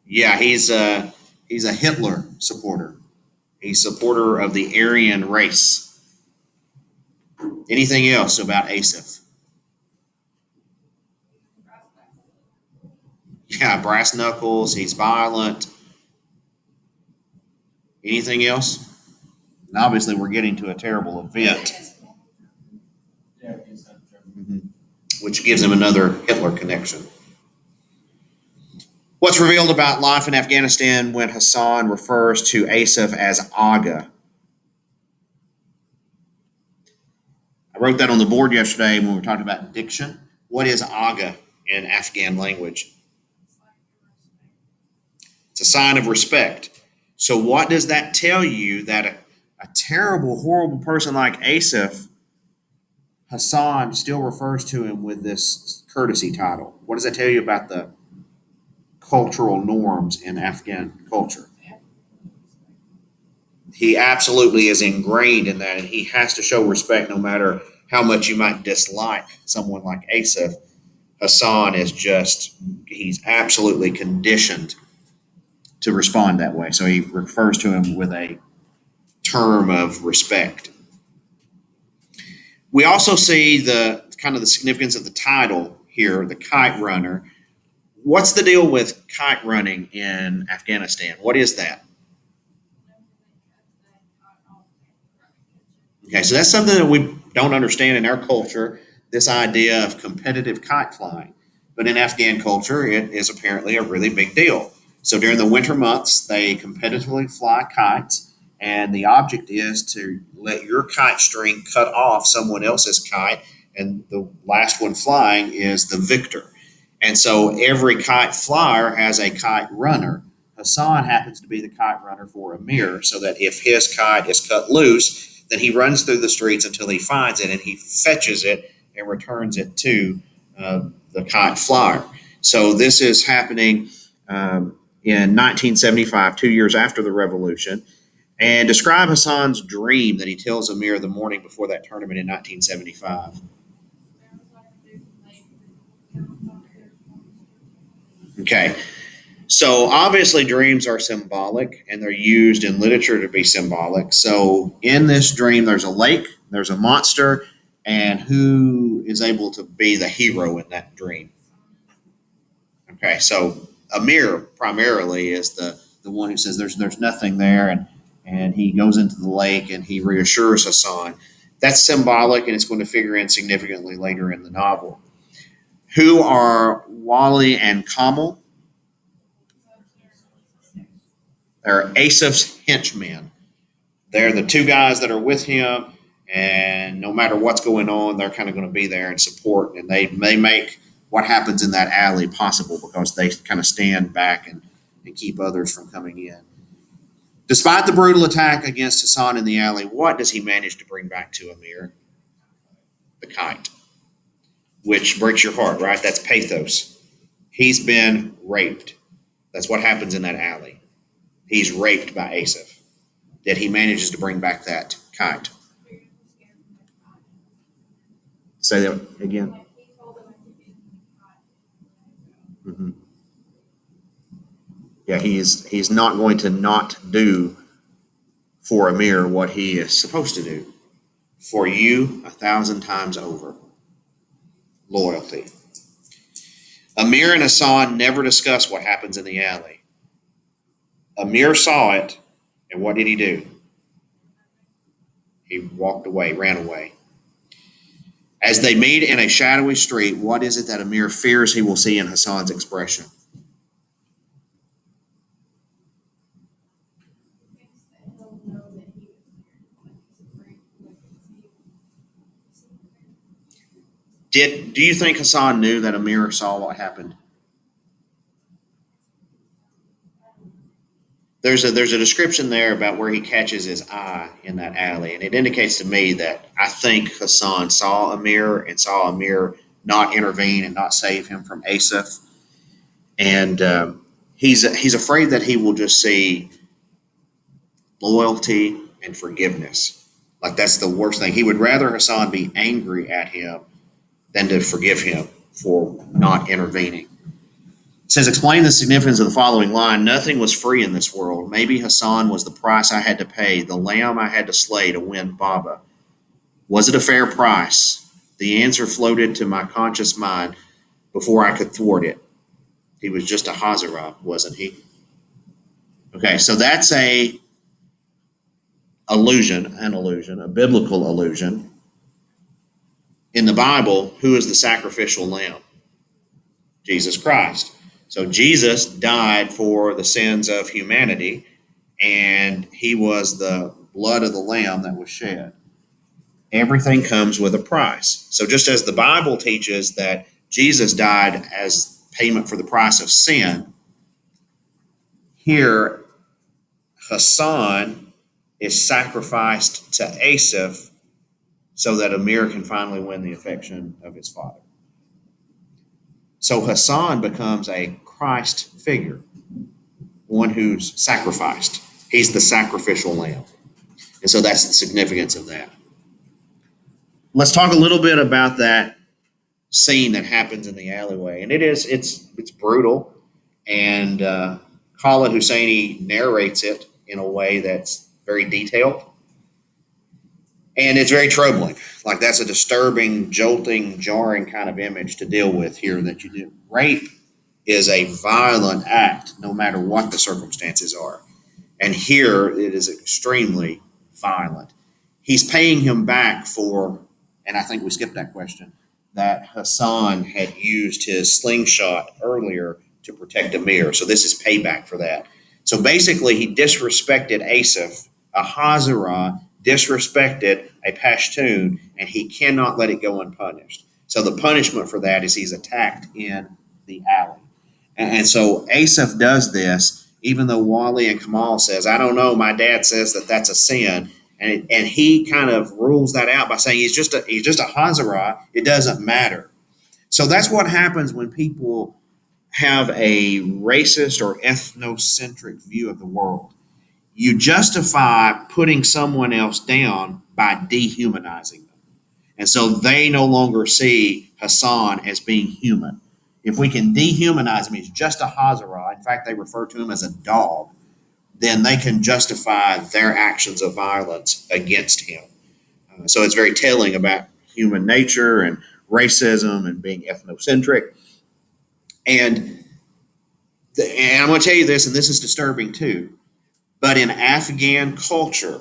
Yeah, he's a Hitler supporter. He's a supporter of the Aryan race. Anything else about Asif? Yeah, brass knuckles. He's violent. Anything else? And obviously, we're getting to a terrible event, Yeah, he's had trouble. which gives him another Hitler connection. What's revealed about life in Afghanistan when Hassan refers to Asif as Aga? I wrote that on the board yesterday when we were talking about diction. What is Aga in Afghan language? It's a sign of respect. So, what does that tell you that a terrible, horrible person like Asif, Hassan still refers to him with this courtesy title? What does that tell you about the cultural norms in Afghan culture? He absolutely is ingrained in that, and he has to show respect no matter how much you might dislike someone like Asif. Hassan is just, he's absolutely conditioned to respond that way. So he refers to him with a term of respect. We also see the kind of the significance of the title here, the kite runner. What's the deal with kite running in Afghanistan? What is that? Okay, so that's something that we don't understand in our culture, this idea of competitive kite flying. But in Afghan culture, it is apparently a really big deal. So during the winter months, they competitively fly kites, and the object is to let your kite string cut off someone else's kite, and the last one flying is the victor. And so every kite flyer has a kite runner. Hassan happens to be the kite runner for Amir, so that if his kite is cut loose, then he runs through the streets until he finds it and he fetches it and returns it to the kite flyer. So this is happening in 1975, 2 years after the revolution. And describe Hassan's dream that he tells Amir the morning before that tournament in 1975. Okay. So obviously, dreams are symbolic and they're used in literature to be symbolic. So in this dream, there's a lake, there's a monster, and who is able to be the hero in that dream? Okay. So Amir primarily is the one who says there's nothing there, and he goes into the lake and he reassures Hassan. That's symbolic and it's going to figure in significantly later in the novel. Who are Wally and Kamal? They're Asaf's henchmen. They're the two guys that are with him, and no matter what's going on, they're kind of going to be there and support. And they make what happens in that alley possible because they kind of stand back and keep others from coming in. Despite the brutal attack against Hassan in the alley, what does he manage to bring back to Amir? The kite, which breaks your heart, right? That's pathos. He's been raped. That's what happens in that alley. He's raped by Asaph. Yet he manages to bring back that kite. Say that again. Mm-hmm. Yeah, he's not going to not do for Amir what he is supposed to do. For you 1,000 times over. Loyalty. Amir and Hassan never discuss what happens in the alley. Amir saw it, and what did he do? He walked away, ran away. As they meet in a shadowy street, what is it that Amir fears he will see in Hassan's expression? Do you think Hassan knew that Amir saw what happened? There's a description there about where he catches his eye in that alley, and it indicates to me that I think Hassan saw Amir and saw Amir not intervene and not save him from Asaph, and he's afraid that he will just see loyalty and forgiveness. Like that's the worst thing. He would rather Hassan be angry at him than to forgive him for not intervening. It says, explain the significance of the following line. Nothing was free in this world. Maybe Hassan was the price I had to pay, the lamb I had to slay to win Baba. Was it a fair price? The answer floated to my conscious mind before I could thwart it. He was just a Hazara, wasn't he? Okay, so that's an illusion, a biblical illusion. In the Bible, who is the sacrificial lamb? Jesus Christ. So Jesus died for the sins of humanity, and he was the blood of the lamb that was shed. Everything comes with a price. So just as the Bible teaches that Jesus died as payment for the price of sin, here Hassan is sacrificed to Asaph so that Amir can finally win the affection of his father. So Hassan becomes a Christ figure, one who's sacrificed. He's the sacrificial lamb. And so that's the significance of that. Let's talk a little bit about that scene that happens in the alleyway. And it's brutal. And Khaled Hosseini narrates it in a way that's very detailed. And it's very troubling. Like that's a disturbing, jolting, jarring kind of image to deal with here that you do. Rape is a violent act, no matter what the circumstances are. And here it is extremely violent. he's paying him back for, and I think we skipped that question, that Hassan had used his slingshot earlier to protect Amir. So this is payback for that. So basically, he disrespected Asaph, a Hazara, disrespected a Pashtun, and he cannot let it go unpunished. So the punishment for that is he's attacked in the alley. And so Asaph does this, even though Wally and Kamal says, I don't know, my dad says that that's a sin. And he kind of rules that out by saying he's just a Hazara. It doesn't matter. So that's what happens when people have a racist or ethnocentric view of the world. You justify putting someone else down by dehumanizing them. And so they no longer see Hassan as being human. If we can dehumanize him, he's just a Hazara. In fact, they refer to him as a dog. Then they can justify their actions of violence against him. So it's very telling about human nature and racism and being ethnocentric. And I'm going to tell you this, and this is disturbing too, but in Afghan culture,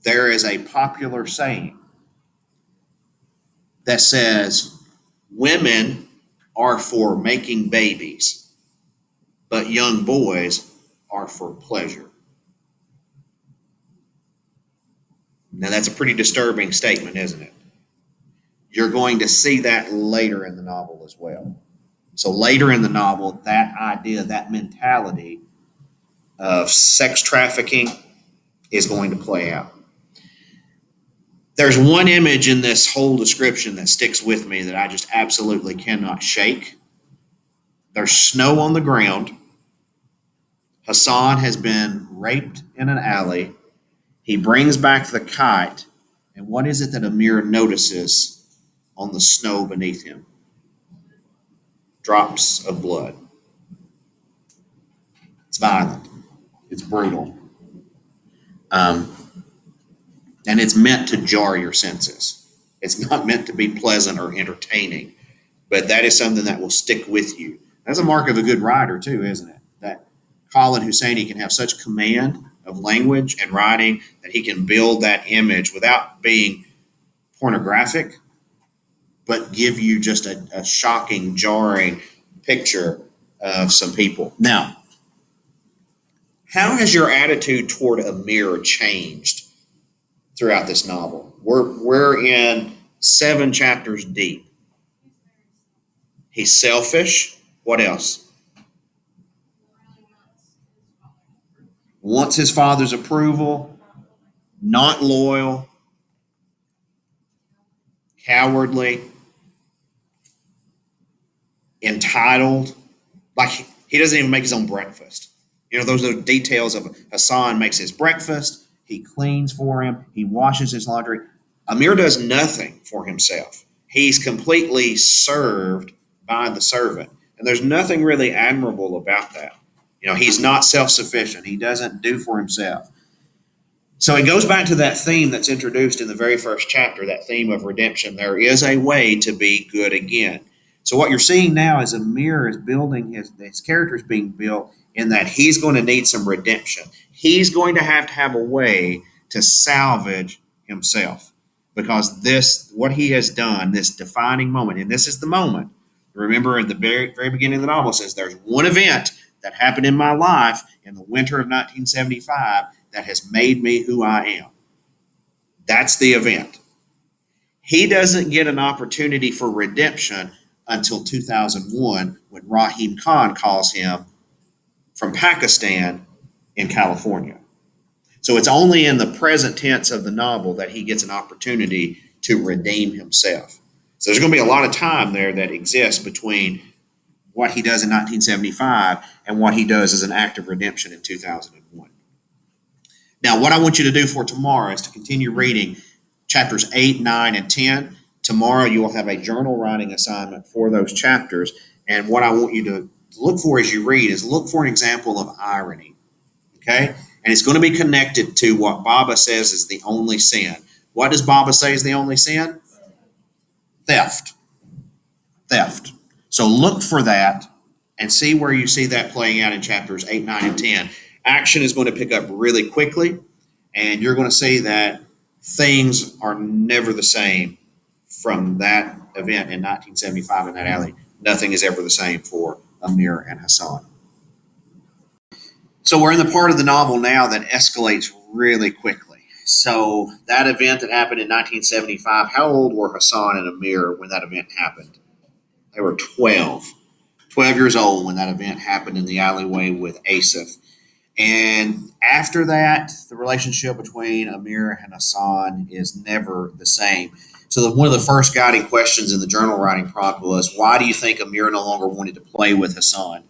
there is a popular saying that says women are for making babies, but young boys are for pleasure. Now, that's a pretty disturbing statement, isn't it? You're going to see that later in the novel as well. So later in the novel, that idea, that mentality of sex trafficking is going to play out. There's one image in this whole description that sticks with me that I just absolutely cannot shake. There's snow on the ground. Hassan has been raped in an alley. He brings back the kite. And what is it that Amir notices on the snow beneath him? Drops of blood. It's violent. It's brutal. And it's meant to jar your senses. It's not meant to be pleasant or entertaining, but that is something that will stick with you. That's a mark of a good writer too, isn't it? That Khaled Hosseini can have such command of language and writing that he can build that image without being pornographic, but give you just a shocking, jarring picture of some people. Now, how has your attitude toward Amir changed throughout this novel? We're in 7 chapters deep. He's selfish. What else? Wants his father's approval. Not loyal. Cowardly. Entitled. Like he doesn't even make his own breakfast. You know, those are the details of Hassan makes his breakfast. He cleans for him. He washes his laundry. Amir does nothing for himself. He's completely served by the servant. And there's nothing really admirable about that. You know, he's not self-sufficient. He doesn't do for himself. So it goes back to that theme that's introduced in the very first chapter, that theme of redemption. There is a way to be good again. So what you're seeing now is Amir is building his character is being built in that he's going to need some redemption. He's going to have a way to salvage himself because what he has done, this defining moment, and this is the moment. Remember at the very, very beginning of the novel, it says there's one event that happened in my life in the winter of 1975 that has made me who I am. That's the event. He doesn't get an opportunity for redemption until 2001 when Rahim Khan calls him from Pakistan in California. So it's only in the present tense of the novel that he gets an opportunity to redeem himself. So there's going to be a lot of time there that exists between what he does in 1975 and what he does as an act of redemption in 2001. Now, what I want you to do for tomorrow is to continue reading chapters 8, 9, and 10. Tomorrow you will have a journal writing assignment for those chapters. And what I want you to look for as you read is look for an example of irony. Okay? And it's going to be connected to what Baba says is the only sin. What does Baba say is the only sin? Theft. Theft. So look for that and see where you see that playing out in chapters 8, 9, and 10. Action is going to pick up really quickly, and you're going to see that things are never the same from that event in 1975 in that alley. Nothing is ever the same for Amir and Hassan. So we're in the part of the novel now that escalates really quickly. So that event that happened in 1975, how old were Hassan and Amir when that event happened? They were 12 years old when that event happened in the alleyway with Asif. And after that, the relationship between Amir and Hassan is never the same. So one of the first guiding questions in the journal writing prompt was, why do you think Amir no longer wanted to play with Hassan?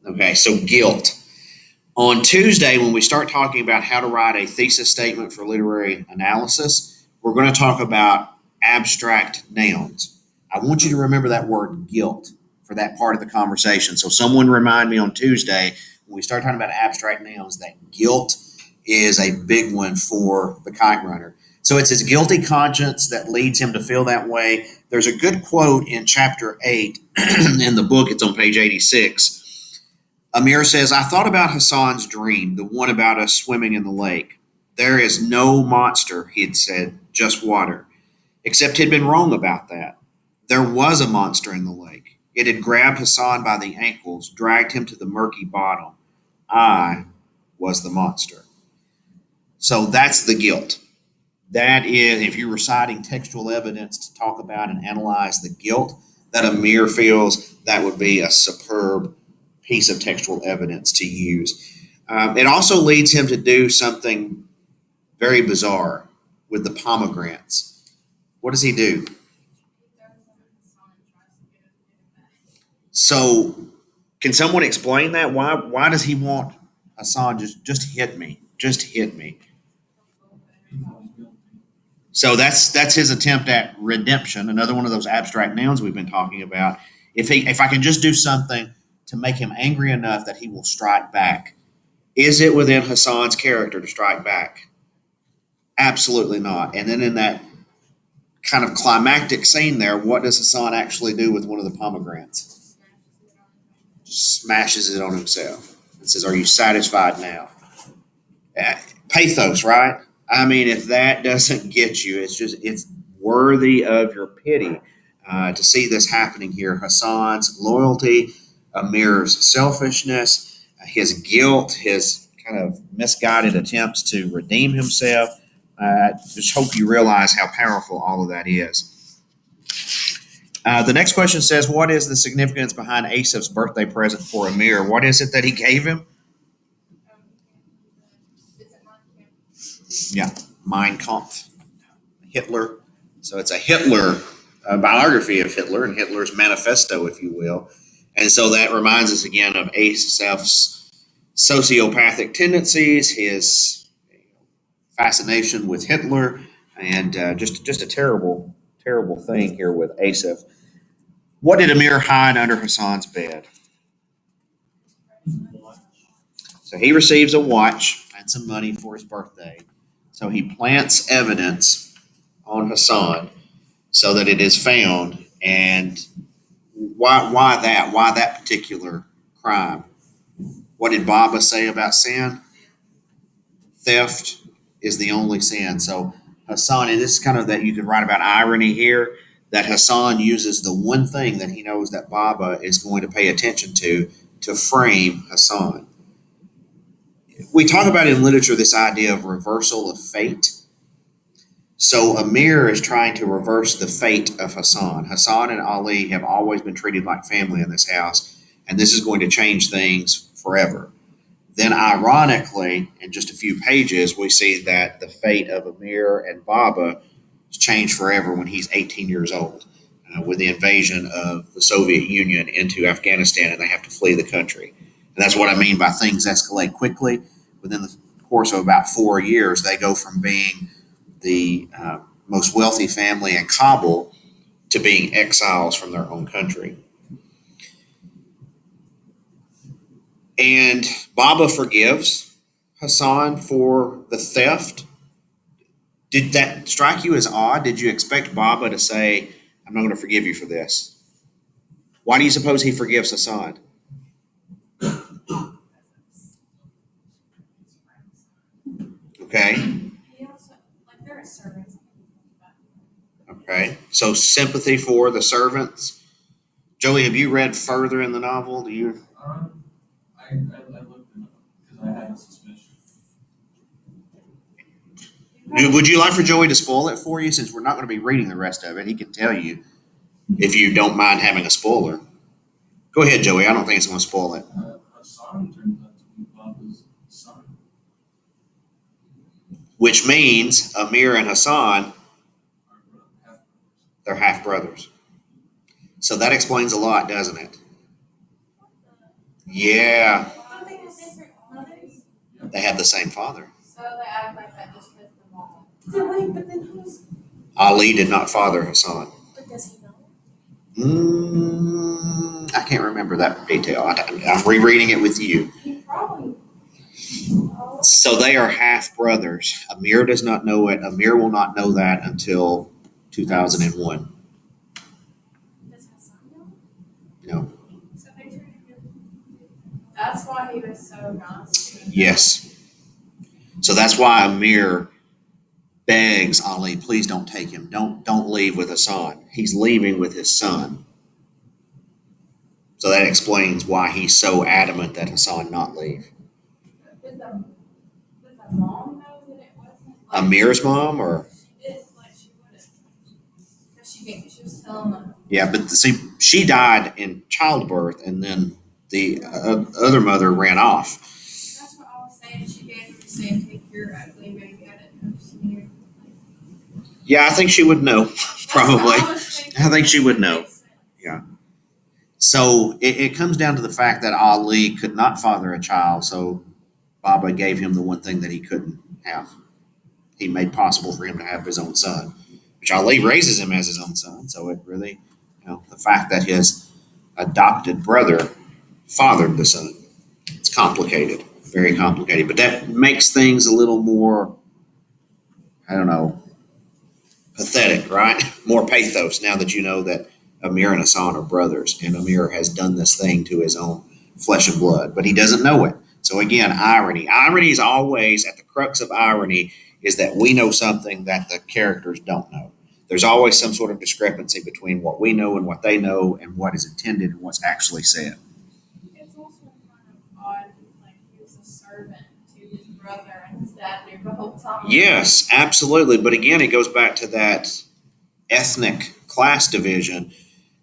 Okay, so guilt. On Tuesday, when we start talking about how to write a thesis statement for literary analysis, we're going to talk about abstract nouns. I want you to remember that word guilt for that part of the conversation. So someone remind me on Tuesday, when we start talking about abstract nouns, that guilt is a big one for the kite runner. So it's his guilty conscience that leads him to feel that way. There's a good quote in chapter 8 in the book. It's on page 86. Amir says, I thought about Hassan's dream, the one about us swimming in the lake. There is no monster, he had said, just water. Except he'd been wrong about that. There was a monster in the lake. It had grabbed Hassan by the ankles, dragged him to the murky bottom. I was the monster. So that's the guilt. That is, if you're reciting textual evidence to talk about and analyze the guilt that Amir feels, that would be a superb piece of textual evidence to use. It also leads him to do something very bizarre with the pomegranates. What does he do? So, can someone explain that? Why does he want Hassan just hit me? Just hit me. So that's his attempt at redemption. Another one of those abstract nouns we've been talking about. If I can just do something to make him angry enough that he will strike back, is it within Hassan's character to strike back? Absolutely not. And then in that kind of climactic scene there, what does Hassan actually do with one of the pomegranates? Smashes it on himself and says, "Are you satisfied now?" Pathos, right? I mean, if that doesn't get you, it's worthy of your pity to see this happening here. Hassan's loyalty, Amir's selfishness, his guilt, his kind of misguided attempts to redeem himself. Just hope you realize how powerful all of that is. The next question says, what is the significance behind Asif's birthday present for Amir? What is it that he gave him? Yeah, Mein Kampf, Hitler. So it's a Hitler biography of Hitler and Hitler's manifesto, if you will. And so that reminds us again of Asif's sociopathic tendencies, his fascination with Hitler, and just a terrible, terrible thing here with Asif. What did Amir hide under Hassan's bed? So he receives a watch and some money for his birthday. So he plants evidence on Hassan so that it is found. And why that? Why that particular crime? What did Baba say about sin? Theft is the only sin. So Hassan, and this is kind of that you could write about irony here, that Hassan uses the one thing that he knows that Baba is going to pay attention to frame Hassan. We talk about in literature this idea of reversal of fate. So Amir is trying to reverse the fate of Hassan. Hassan and Ali have always been treated like family in this house, and this is going to change things forever. Then, ironically, in just a few pages, we see that the fate of Amir and Baba is changed forever when he's 18 years old with the invasion of the Soviet Union into Afghanistan, and they have to flee the country. And that's what I mean by things escalate quickly. Within the course of about 4 years, they go from being the most wealthy family in Kabul to being exiles from their own country. And Baba forgives Hassan for the theft. Did that strike you as odd? Did you expect Baba to say, I'm not going to forgive you for this? Why do you suppose he forgives Hassan? Okay. He also, as servants. Okay, so sympathy for the servants. Joey, have you read further in the novel? Do you? I looked it up because I had a suspicion. Would you like for Joey to spoil it for you? Since we're not going to be reading the rest of it, he can tell you if you don't mind having a spoiler. Go ahead, Joey. I don't think it's going to spoil it. Hassan turns out to be Baba's son. Which means Amir and Hassan, they're half brothers. So that explains a lot, doesn't it? Yeah, Don't they have different mothers? they have the same father. So they act like that just because the mom. Wait, but then who's, Ali did not father Hassan. but does he know? I can't remember that detail. I'm rereading it with you. He probably. So they are half brothers. Amir does not know it. Amir will not know that until 2001. Does Hassan know? No. So they treated him. That's why he was so nice. Yes. So that's why Amir begs Ali, please don't take him. Don't leave with Hassan. He's leaving with his son. So that explains why he's so adamant that Hassan not leave. Did the mom know that it wasn't? Like, Amir's mom, or she did, like she wouldn't. Because she was telling them. yeah, but see, she died in childbirth, and then the other mother ran off. That's what I was saying. She gave him the same take your ugly baby. I didn't know she knew. Yeah, I think she would know. Probably. I think she would know. Yeah. So it comes down to the fact that Ali could not father a child, so Baba gave him the one thing that he couldn't have. He made possible for him to have his own son, which Ali raises him as his own son. So it really, the fact that his adopted brother fathered the son, it's complicated, very complicated. But that makes things a little more, I don't know, pathetic, right? More pathos now that you know that Amir and Hassan are brothers, and Amir has done this thing to his own flesh and blood, but he doesn't know it. So again, irony. Irony is always at the crux of irony is that we know something that the characters don't know. There's always some sort of discrepancy between what we know and what they know, and what is intended and what's actually said. It's also kind of odd, like he was a servant to his brother and his dad knew the whole time. Yes, absolutely. But again, it goes back to that ethnic class division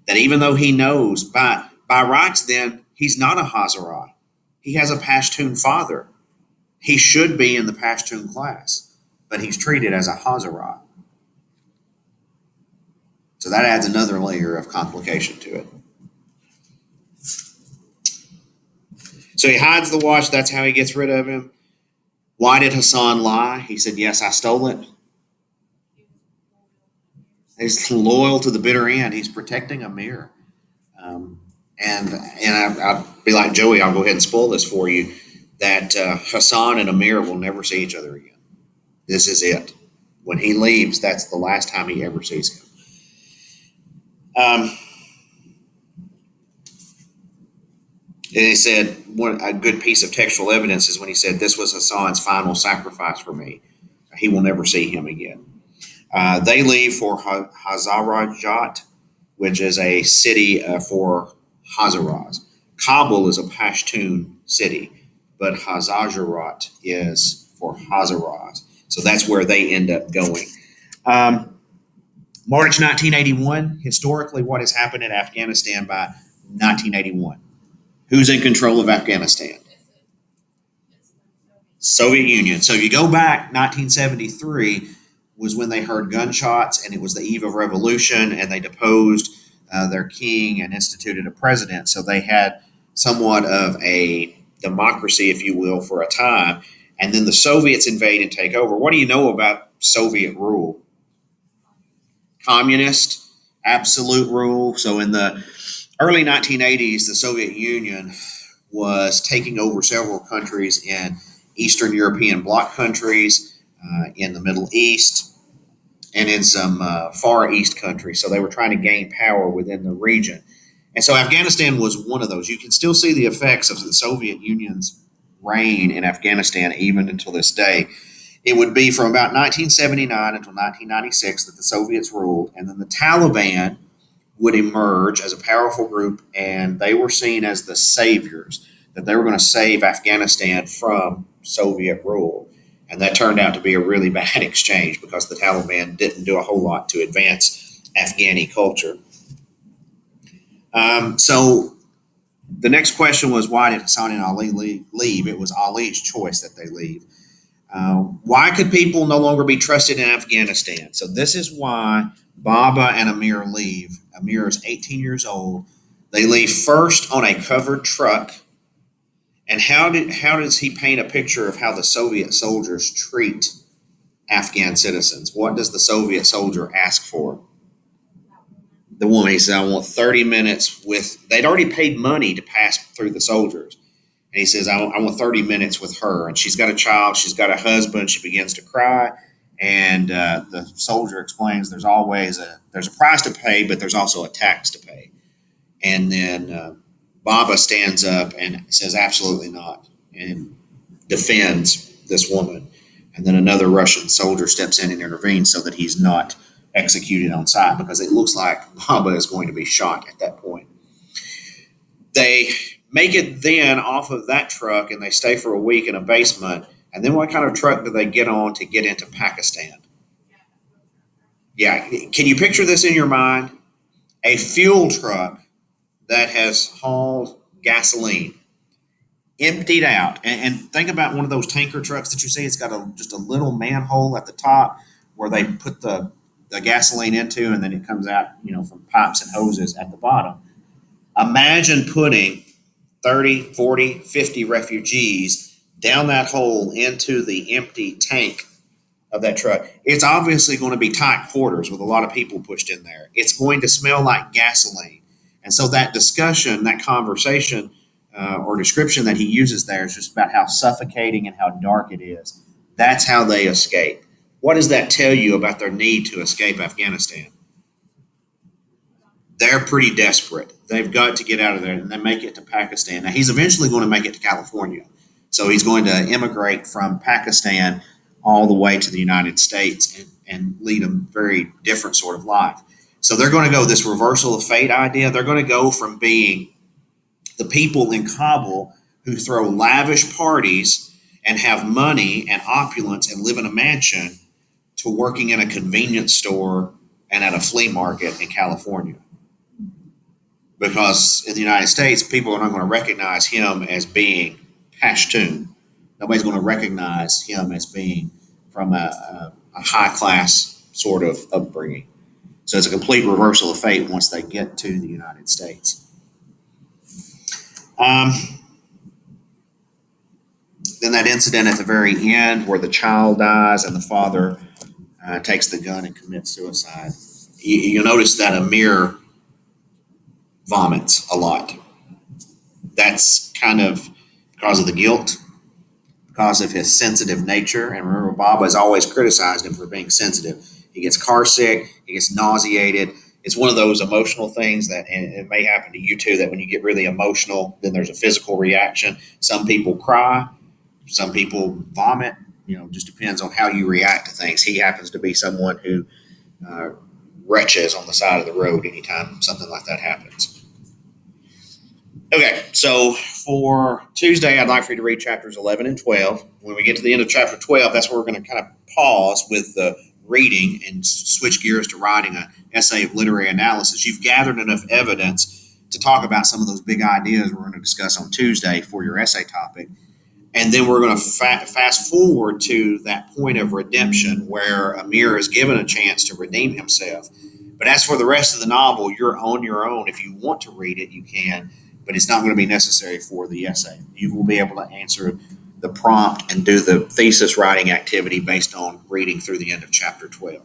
that even though he knows by rights, then he's not a Hazara. He has a Pashtun father. He should be in the Pashtun class, but he's treated as a Hazara. So that adds another layer of complication to it. So he hides the watch. That's how he gets rid of him. Why did Hassan lie? He said, yes, I stole it. He's loyal to the bitter end. He's protecting Amir. And I'll be like Joey, I'll go ahead and spoil this for you, that Hassan and Amir will never see each other again. This is it. When he leaves, that's the last time he ever sees him. And he said, a good piece of textual evidence is when he said, this was Hassan's final sacrifice for me. He will never see him again. They leave for Hazarajat, which is a city for Hazaras. Kabul is a Pashtun city, but Hazarat is for Hazaras. So that's where they end up going. March 1981, historically, what has happened in Afghanistan by 1981? Who's in control of Afghanistan? Soviet Union. So you go back, 1973 was when they heard gunshots, and it was the eve of revolution, and they deposed their king and instituted a president. So they had somewhat of a democracy, if you will, for a time. And then the Soviets invade and take over. What do you know about Soviet rule? Communist, absolute rule. So in the early 1980s, the Soviet Union was taking over several countries in Eastern European bloc countries, in the Middle East, and in some Far East countries. So they were trying to gain power within the region. And so Afghanistan was one of those. You can still see the effects of the Soviet Union's reign in Afghanistan even until this day. it would be from about 1979 until 1996 that the Soviets ruled, and then the Taliban would emerge as a powerful group, and they were seen as the saviors, that they were going to save Afghanistan from Soviet rule. And that turned out to be a really bad exchange because the Taliban didn't do a whole lot to advance Afghani culture. So the next question was, why did Hassan and Ali leave? It was Ali's choice that they leave. Why could people no longer be trusted in Afghanistan? So this is why Baba and Amir leave. Amir is 18 years old. They leave first on a covered truck. And how does he paint a picture of how the Soviet soldiers treat Afghan citizens? What does the Soviet soldier ask for? The woman, he said, I want 30 minutes with, they'd already paid money to pass through the soldiers. And he says, I want 30 minutes with her. And she's got a child, she's got a husband, she begins to cry. And the soldier explains there's a price to pay, but there's also a tax to pay. And then Baba stands up and says, absolutely not, and defends this woman. And then another Russian soldier steps in and intervenes so that he's not executed on sight, because it looks like Baba is going to be shot at that point. They make it then off of that truck and they stay for a week in a basement. And then what kind of truck do they get on to get into Pakistan? Yeah, can you picture this in your mind? A fuel truck that has hauled gasoline, emptied out. And think about one of those tanker trucks that you see. It's got just a little manhole at the top where they put the gasoline into, and then it comes out, from pipes and hoses at the bottom. Imagine putting 30, 40, 50 refugees down that hole into the empty tank of that truck. It's obviously going to be tight quarters with a lot of people pushed in there. It's going to smell like gasoline. And so that discussion, that conversation or description that he uses there is just about how suffocating and how dark it is. That's how they escape. What does that tell you about their need to escape Afghanistan? They're pretty desperate. They've got to get out of there, and they make it to Pakistan. Now, he's eventually going to make it to California. So he's going to immigrate from Pakistan all the way to the United States and lead a very different sort of life. So they're going to go this reversal of fate idea. They're going to go from being the people in Kabul who throw lavish parties and have money and opulence and live in a mansion to working in a convenience store and at a flea market in California. Because in the United States, people are not going to recognize him as being Pashtun. Nobody's going to recognize him as being from a high-class sort of upbringing. So it's a complete reversal of fate once they get to the United States. Then that incident at the very end where the child dies and the father takes the gun and commits suicide. You'll notice that Amir vomits a lot. That's kind of because of the guilt, because of his sensitive nature. And remember, Baba has always criticized him for being sensitive. He gets car sick, he gets nauseated. It's one of those emotional things that, and it may happen to you too, that when you get really emotional, then there's a physical reaction. Some people cry, some people vomit. Just depends on how you react to things. He happens to be someone who retches on the side of the road anytime something like that happens. Okay, so for Tuesday, I'd like for you to read chapters 11 and 12. When we get to the end of chapter 12, that's where we're going to kind of pause with the reading and switch gears to writing an essay of literary analysis. You've gathered enough evidence to talk about some of those big ideas we're going to discuss on Tuesday for your essay topic. And then we're going to fast forward to that point of redemption where Amir is given a chance to redeem himself. But as for the rest of the novel, you're on your own. If you want to read it, you can, but it's not going to be necessary for the essay. You will be able to answer the prompt and do the thesis writing activity based on reading through the end of chapter 12.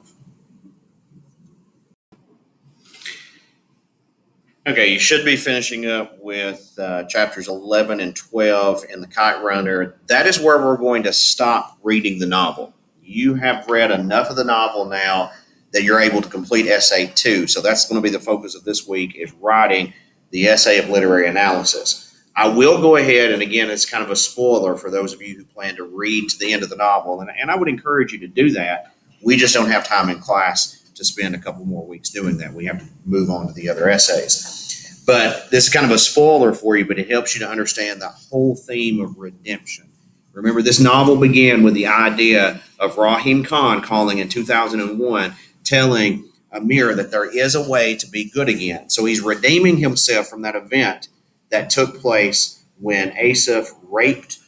Okay, you should be finishing up with chapters 11 and 12 in the Kite Runner. That is where we're going to stop reading the novel. You have read enough of the novel now that you're able to complete essay 2. So that's going to be the focus of this week, is writing the essay of literary analysis. I will go ahead, and again, it's kind of a spoiler for those of you who plan to read to the end of the novel, and I would encourage you to do that. We just don't have time in class to spend a couple more weeks doing that. We have to move on to the other essays. But this is kind of a spoiler for you, but it helps you to understand the whole theme of redemption. Remember, this novel began with the idea of Rahim Khan calling in 2001, telling Amir that there is a way to be good again. So he's redeeming himself from that event that took place when Asif raped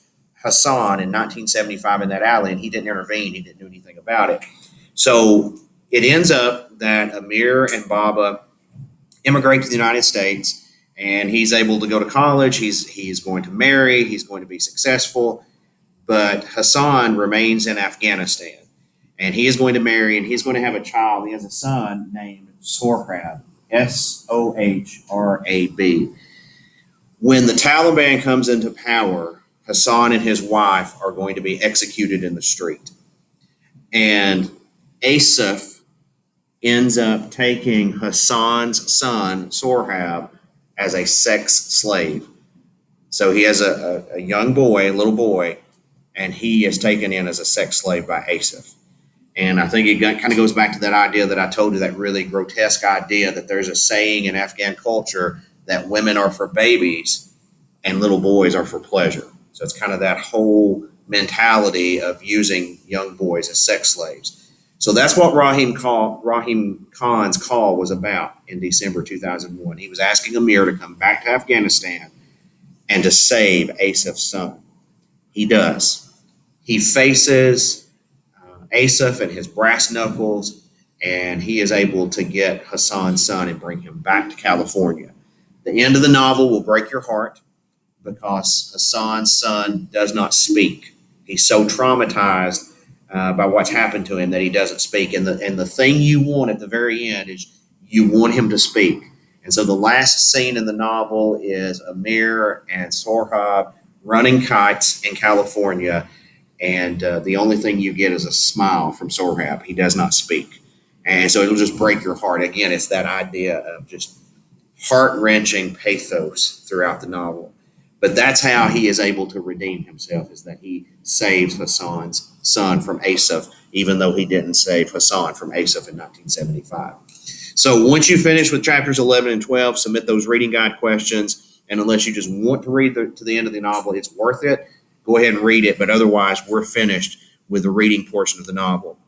Hassan in 1975 in that alley, and he didn't intervene. He didn't do anything about it. So it ends up that Amir and Baba immigrate to the United States, and he's able to go to college. He's going to marry. He's going to be successful. But Hassan remains in Afghanistan, and he is going to marry, and he's going to have a child. He has a son named Sohrab, Sohrab. When the Taliban comes into power, Hassan and his wife are going to be executed in the street. And Asif ends up taking Hassan's son, Sohrab, as a sex slave. So he has a young boy, a little boy, and he is taken in as a sex slave by Asif. And I think it kind of goes back to that idea that I told you, that really grotesque idea that there's a saying in Afghan culture that women are for babies and little boys are for pleasure. So it's kind of that whole mentality of using young boys as sex slaves. So that's what Rahim Khan's call was about in December 2001. He was asking Amir to come back to Afghanistan and to save Asif's son. He does. He faces Asif and his brass knuckles, and he is able to get Hassan's son and bring him back to California. The end of the novel will break your heart because Hassan's son does not speak. He's so traumatized by what's happened to him that he doesn't speak. And the thing you want at the very end is you want him to speak. And so the last scene in the novel is Amir and Sohrab running kites in California, and the only thing you get is a smile from Sohrab. He does not speak. And so it'll just break your heart. Again, it's that idea of just heart-wrenching pathos throughout the novel. But that's how he is able to redeem himself, is that he saves Hassan's son from Asif, even though he didn't save Hassan from Asif in 1975. So once you finish with chapters 11 and 12, submit those reading guide questions. And unless you just want to read to the end of the novel, it's worth it. Go ahead and read it. But otherwise, we're finished with the reading portion of the novel.